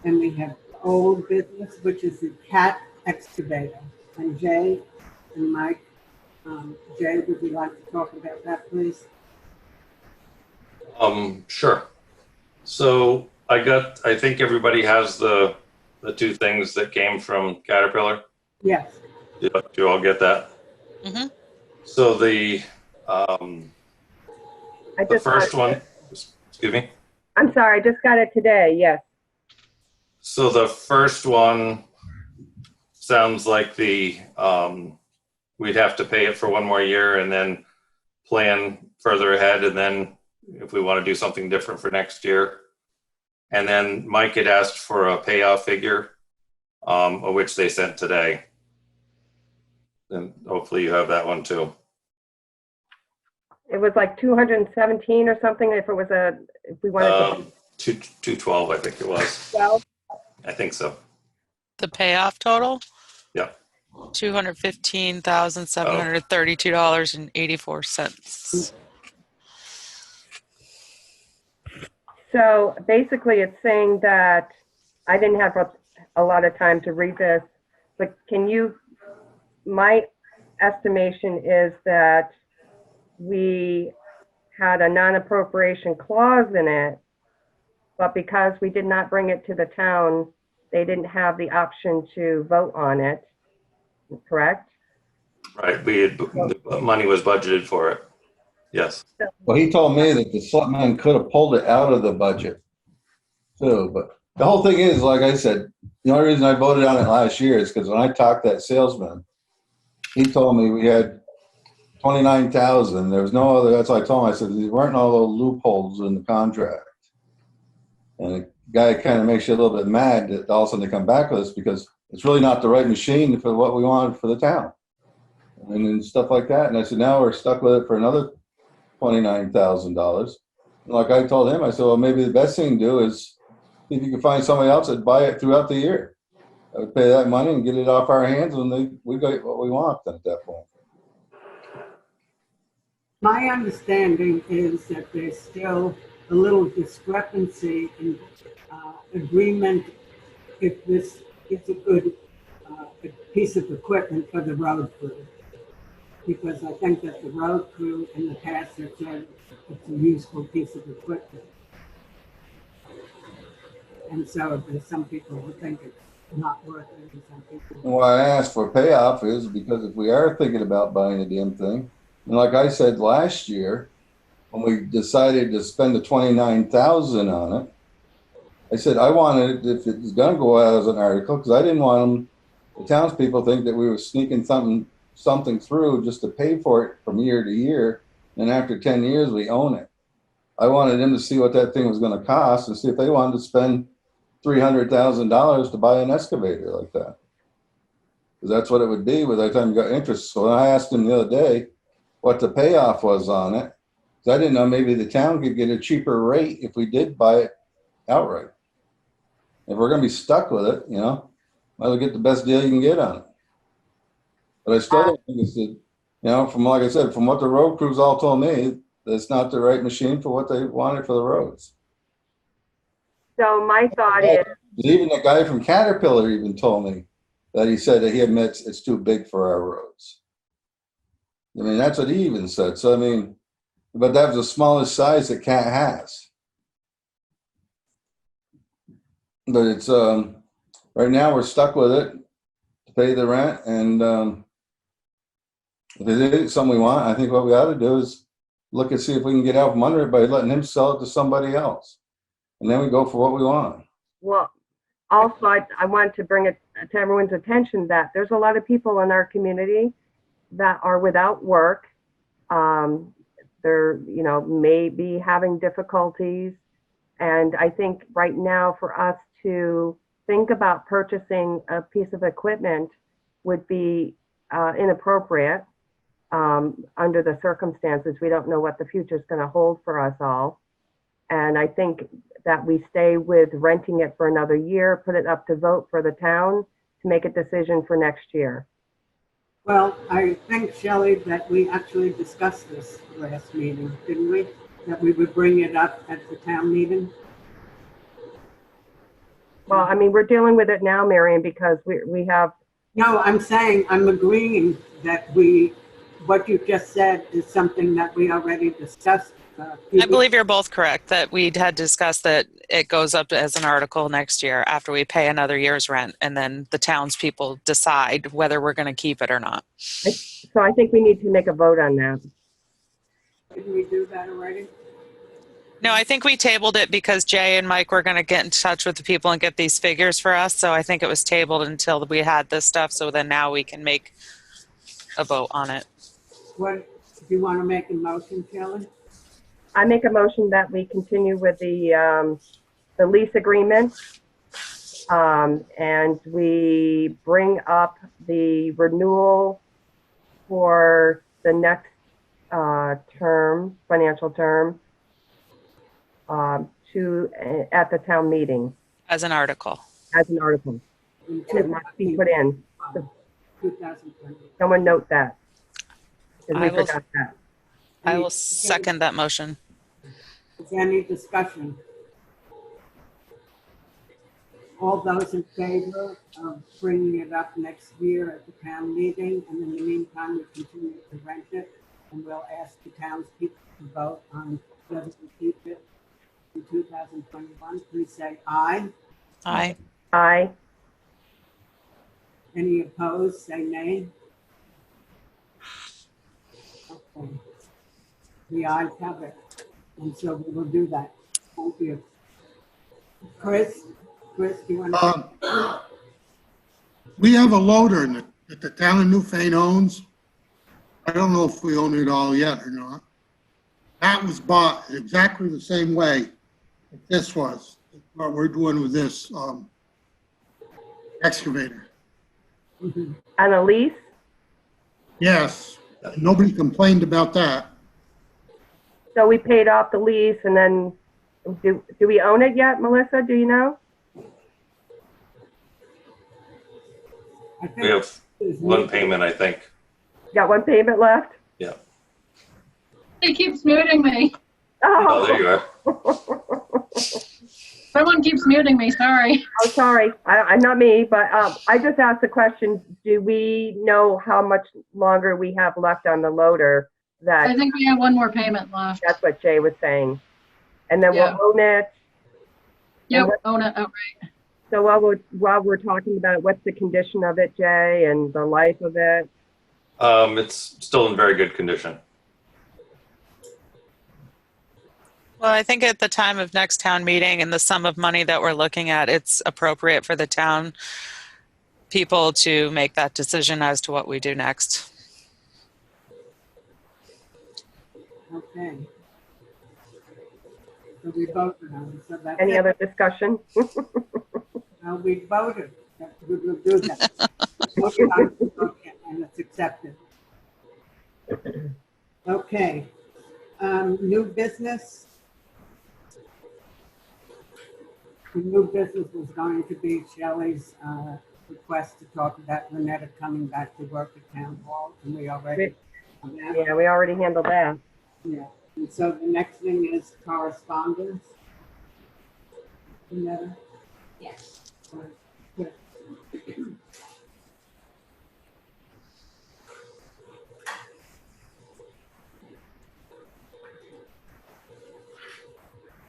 And we have old business, which is the cat excavator. And Jay and Mike, Jay, would you like to talk about that, please? Sure. So I think everybody has the 2 things that came from Caterpillar. Yes. Do you all get that? Mm-hmm. So the first one, excuse me. I'm sorry, I just got it today, yes. So the first one sounds like we'd have to pay it for 1 more year and then plan further ahead, and then if we want to do something different for next year. And then Mike had asked for a payoff figure, of which they sent today. And hopefully you have that one too. It was like 217 or something if we wanted to. 212, I think it was. 12? I think so. The payoff total? Yeah. $215,732.84. So basically it's saying that, I didn't have a lot of time to read this, but my estimation is that we had a non-appropriation clause in it, but because we did not bring it to the town, they didn't have the option to vote on it, correct? Right. The money was budgeted for it. Yes. Well, he told me that the selectmen could have pulled it out of the budget too, but the whole thing is, like I said, the only reason I voted on it last year is because when I talked to that salesman, he told me we had 29,000. There was no other, that's why I told him, I said, there weren't all those loopholes in the contract. And the guy kind of makes you a little bit mad that all of a sudden they come back with us because it's really not the right machine for what we wanted for the town. And then stuff like that. And I said, now we're stuck with it for another $29,000. Like I told him, I said, well, maybe the best thing to do is see if you can find somebody else that buy it throughout the year. I would pay that money and get it off our hands when we get what we want at that point. My understanding is that there's still a little discrepancy in agreement if this is a good piece of equipment for the road crew. Because I think that the road crew in the past have said it's a useful piece of equipment. And so there's some people who think it's not worth it, and some people. Why I asked for payoff is because if we are thinking about buying a damn thing, and like I said last year, when we decided to spend the $29,000 on it, I said I wanted it, if it was going to go out as an article, because I didn't want the townspeople think that we were sneaking something through just to pay for it from year to year, and after 10 years we own it. I wanted them to see what that thing was going to cost and see if they wanted to spend $300,000 to buy an excavator like that, because that's what it would be by the time you got interest. So when I asked him the other day what the payoff was on it, because I didn't know maybe the town could get a cheaper rate if we did buy it outright. If we're going to be stuck with it, might as well get the best deal you can get on it. But I still don't think it's from, like I said, from what the road crews all told me, that's not the right machine for what they wanted for the roads. So my thought is, even the guy from Caterpillar even told me that he said that he admits it's too big for our roads. I mean, that's what he even said. So, I mean, but that was the smallest size that Cat has. But it's, right now we're stuck with it to pay the rent. And if it is something we want, I think what we ought to do is look and see if we can get out from under it by letting him sell it to somebody else. And then we go for what we want. well, also I want to bring it to everyone's attention that there's a lot of people in our community that are without work. They're, may be having difficulties. And I think right now for us to think about purchasing a piece of equipment would be inappropriate under the circumstances. We don't know what the future is going to hold for us all. And I think that we stay with renting it for another year, put it up to vote for the town to make a decision for next year. Well, I think, Shelley, that we actually discussed this last meeting, didn't we? That we would bring it up at the town meeting. Well, I mean, we're dealing with it now, Marion, because we have. No, I'm saying, I'm agreeing that what you just said is something that we already discussed. I believe you're both correct that we had discussed that it goes up as an article next year after we pay another year's rent, and then the townspeople decide whether we're going to keep it or not. So I think we need to make a vote on that. Didn't we do that already? No, I think we tabled it because Jay and Mike were going to get in touch with the people and get these figures for us. So I think it was tabled until we had this stuff. So then now we can make a vote on it. What, do you want to make a motion, Shelley? I make a motion that we continue with the lease agreement, and we bring up the renewal for the next financial term, at the town meeting. As an article. as an article. in And it must be put in. 2020. Someone note that. Because we I will- forgot that. I will second that motion. Is there any discussion? All those in favor of bringing it up next year at the town meeting, and in the meantime, we continue to rent it, and we'll ask the townspeople to vote on whether we keep it in 2021, please say aye. Aye. Aye. Any opposed, say nay. Okay. The ayes have it, and so we will do that. Thank you. Chris, do you want to? We have a loader that the town of Newfane owns. I don't know if we own it all yet or not. That was bought exactly the same way that this was, what we're doing with this excavator. Mhm. On a lease? Yes, nobody complained about that. So we paid off the lease and then, do we own it yet, Melissa? Do you know? I think We have it's one me. payment, I think. Got one payment left? Yeah. He keeps muting me. Oh, there you are. Someone keeps muting me, sorry. Oh, sorry. I'm not me, but I just asked the question, do we know how much longer we have left on the loader? I think we have one more payment left. That's what Jay was saying. And then Yeah. we'll own it. Yep, own it outright. So while we're talking about it, what's the condition of it, Jay, and the life of it? It's still in very good condition. Well, I think at the time of next town meeting and the sum of money that we're looking at, it's appropriate for the town people to make that decision as to what we do next. Okay. So we voted on it, so that's Any it. other discussion? We voted. We will do that. Voted on the motion, and it's accepted. Okay. New business. The new business was going to be Shelley's request to talk about Wannetta coming back to work at town hall, and we already. Yeah, we already handled that. Yeah. And so the next thing is correspondence. Wannetta? Yes. Good.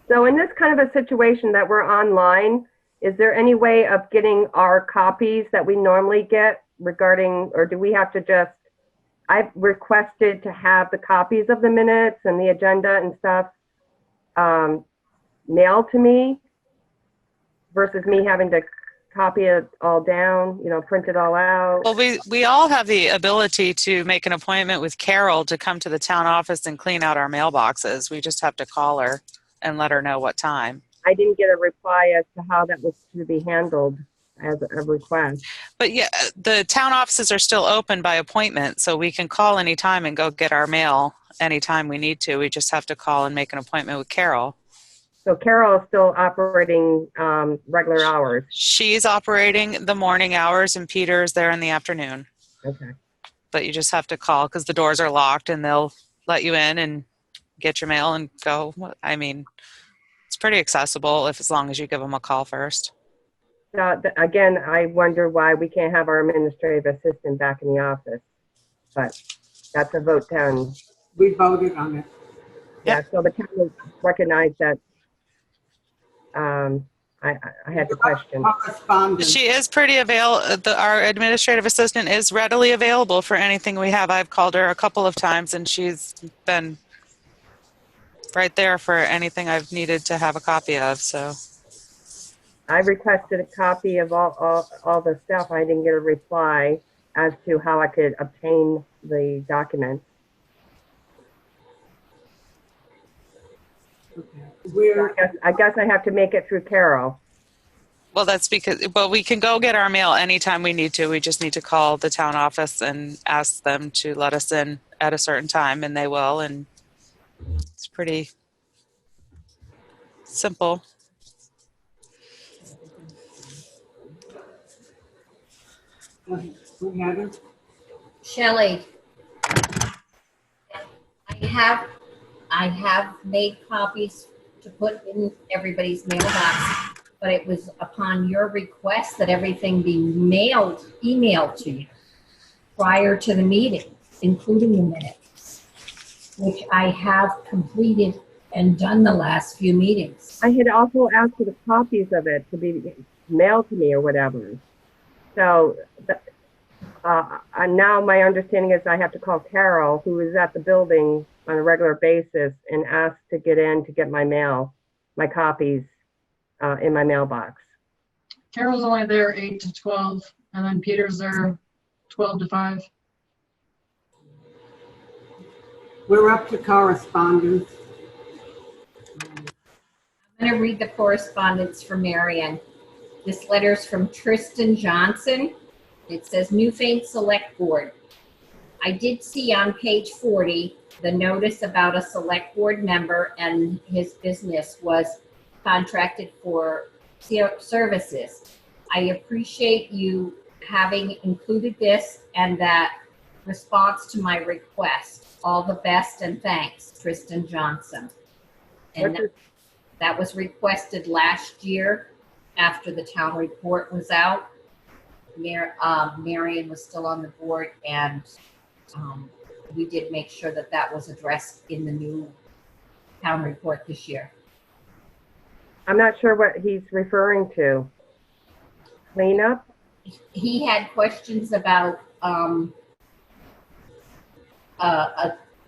So in this kind of a situation that we're online, is there any way of getting our copies that we normally get regarding, or do we have to just, I've requested to have the copies of the minutes and the agenda and stuff mailed to me versus me having to copy it all down, print it all out. Well, we all have the ability to make an appointment with Carol to come to the town office and clean out our mailboxes. We just have to call her and let her know what time. I didn't get a reply as to how that was to be handled as a request. But yeah, the town offices are still open by appointment, so we can call anytime and go get our mail anytime we need to. We just have to call and make an appointment with Carol. So Carol is still operating regular hours. She's operating the morning hours and Peter's there in the afternoon. Okay. But you just have to call because the doors are locked and they'll let you in and get your mail and go. I mean, it's pretty accessible as long as you give them a call first. Again, I wonder why we can't have our administrative assistant back in the office, but that's a vote down. We voted on it. Yeah, so the town will recognize that. I had the question. Correspondence. She is pretty available. Our administrative assistant is readily available for anything we have. I've called her a couple of times and she's been right there for anything I've needed to have a copy of. So I requested a copy of all the stuff. I didn't get a reply as to how I could obtain the documents. Okay. I guess I have to make it through Carol. well, that's because, well, we can go get our mail anytime we need to. We just need to call the town office and ask them to let us in at a certain time, and they will. And it's pretty simple. Who had it? Shelley, I have made copies to put in everybody's mailbox, but it was upon your request that everything be emailed to you prior to the meeting, including the minutes, which I have completed and done the last few meetings. I had also asked for the copies of it to be mailed to me or whatever. So and now my understanding is I have to call Carol, who is at the building on a regular basis, and ask to get in to get my mail, my copies in my mailbox. Carol's only there 8 to 12, and then Peter's there 12 to 5. We're up to correspondence. I'm going to read the correspondence from Marion. This letter's from Tristan Johnson. It says, Newfane Select Board. I did see on page 40 the notice about a select board member and his business was contracted for services. I appreciate you having included this and that response to my request. All the best and thanks, Tristan Johnson. And that was requested last year after the town report was out. Marion was still on the board, and we did make sure that that was addressed in the new town report this year. I'm not sure what he's referring to. Cleanup? He had questions about a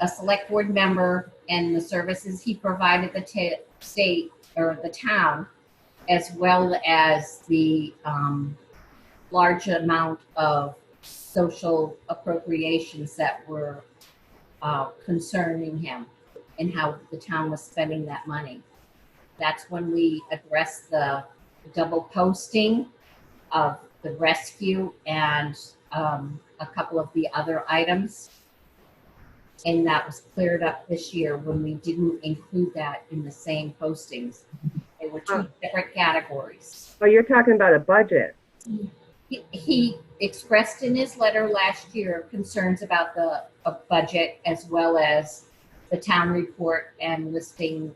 select board member and the services he provided the state or the town, as well as the large amount of social appropriations that were concerning him and how the town was spending that money. That's when we addressed the double posting of the rescue and a couple of the other items. And that was cleared up this year when we didn't include that in the same postings. They were two separate categories. Oh, you're talking about a budget. He expressed in his letter last year concerns about the budget as well as the town report and listing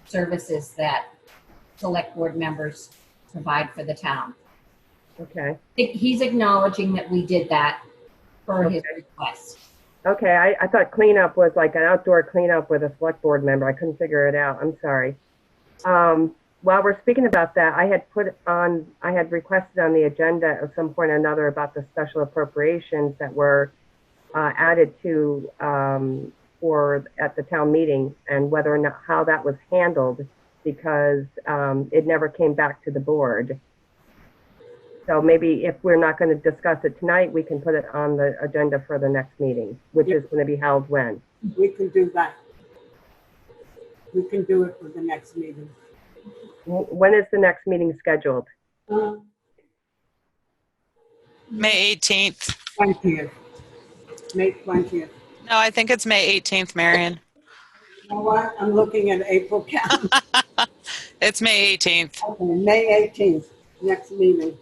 services that select board members provide for the town. Okay. He's acknowledging that we did that for his request. Okay, I thought cleanup was like an outdoor cleanup with a select board member. I couldn't figure it out. I'm sorry. While we're speaking about that, I had requested on the agenda at some point or another about the special appropriations that were added to at the town meeting and whether or not how that was handled, because it never came back to the board. So maybe if we're not going to discuss it tonight, we can put it on the agenda for the next meeting, which is going to be held when? We can do that. We can do it for the next meeting. When is the next meeting scheduled? May 18th. 20th. May 20th. No, I think it's May 18th, Marion. You know what? I'm looking at April calendar. It's May 18th. Okay, May 18th, next meeting.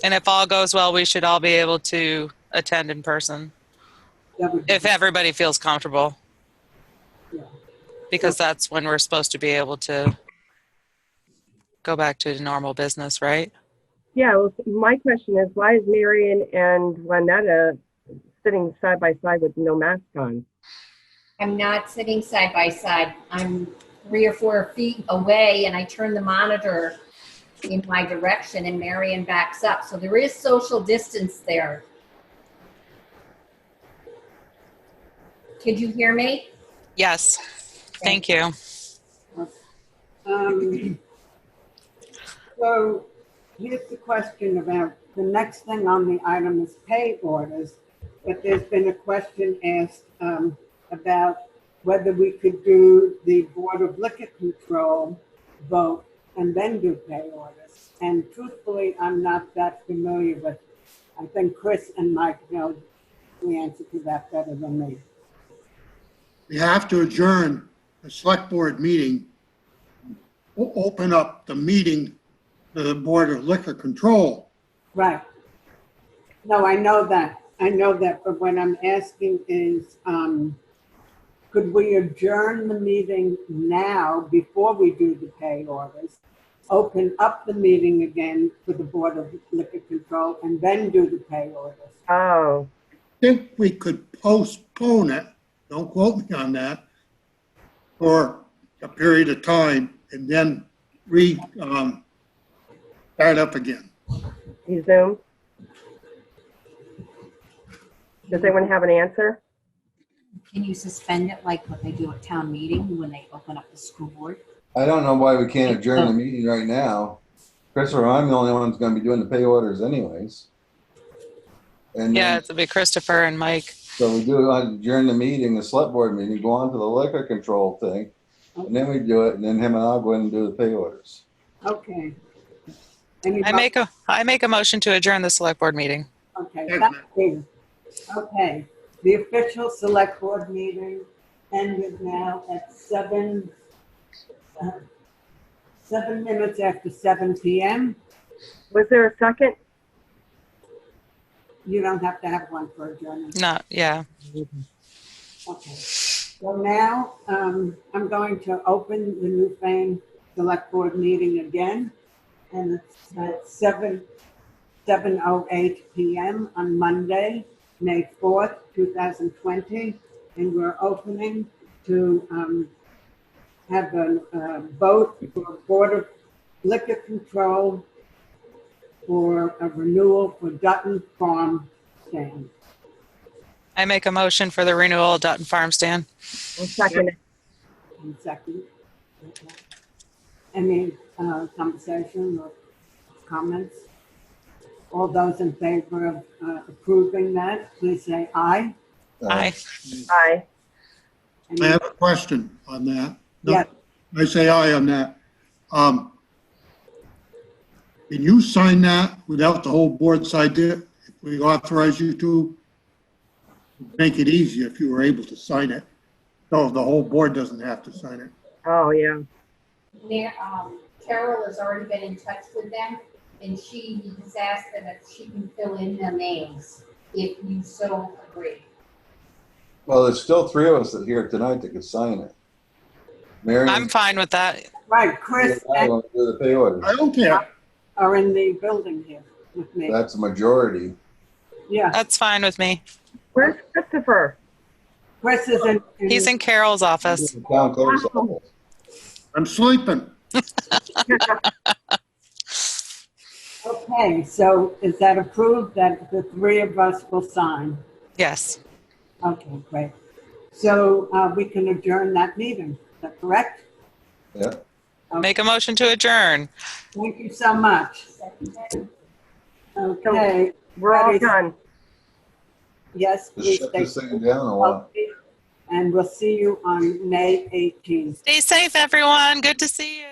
And if all goes well, we should all be able to attend in person if everybody feels comfortable. Yeah. Because that's when we're supposed to be able to go back to normal business, right? Yeah, well, my question is, why is Marion and Wannetta sitting side by side with no mask on? I'm not sitting side by side. I'm 3 or 4 feet away and I turn the monitor in my direction and Marion backs up. So there is social distance there. Could you hear me? Yes. Thank you. So here's the question about the next thing on the item is pay orders, but there's been a question asked about whether we could do the Board of Liquor Control vote and then do pay orders. And truthfully, I'm not that familiar with, I think Chris and Mike know the answer to that better than me. We have to adjourn the select board meeting, open up the meeting to the Board of Liquor Control. Right. No, I know that, but what I'm asking is, could we adjourn the meeting now before we do the pay orders? Open up the meeting again for the Board of Liquor Control and then do the pay orders? Oh, I think we could postpone it, don't quote me on that, for a period of time and then start up again. you Zoom? Does anyone have an answer? Can you suspend it like what they do at town meeting when they open up the school board? I don't know why we can't adjourn the meeting right now. Christopher, I'm the only one who's gonna be doing the pay orders anyways. And Yeah, then, it'll be Christopher and Mike. so we do adjourn the meeting, the select board meeting, go on to the liquor control thing. And then we do it, and then him and I'll go in and do the pay orders. Okay. I make a motion to adjourn the select board meeting. Okay, thank you. Okay, the official select board meeting ended now at 7 minutes after 7 p.m. Was there a second? You don't have to have one for adjournment. No, yeah. Okay. So now, I'm going to open the Newfane Select Board meeting again, and it's at 7:08 p.m. on Monday, May 4th, 2020, and we're opening to have a vote for Board of Liquor Control for a renewal for Dutton Farm Stand. I make a motion for the renewal of Dutton Farm Stand. I'll second it. One second. Okay. Any conversation or comments? All those in favor of approving that, please say aye. Aye. Aye. I have a question on that. No, Yes. I say aye on that. Can you sign that without the whole board signed it? If we authorize you to, make it easier if you were able to sign it. So the whole board doesn't have to sign it. Oh, yeah. Carol has already been in touch with them, and she has asked them if she can fill in the names, if you so agree. Well, there's still 3 of us that here tonight that could sign it. Marion, I'm fine with that. Right, Chris I want to do the pay orders. I don't care. are in the building here with me. That's a majority. Yeah, That's fine with me. Where's Christopher? Chris is in. He's in Carol's office. The town clerk's office. I'm sleeping. Okay, so is that approved that the 3 of us will sign? Yes. Okay, great. So we can adjourn that meeting, is that correct? Yeah. Make a motion to adjourn. Thank you so much. Okay. We're all Ready? done. Yes, Just please shut stay this thing down or what? healthy, and we'll see you on May 18th. Stay safe, everyone. Good to see you.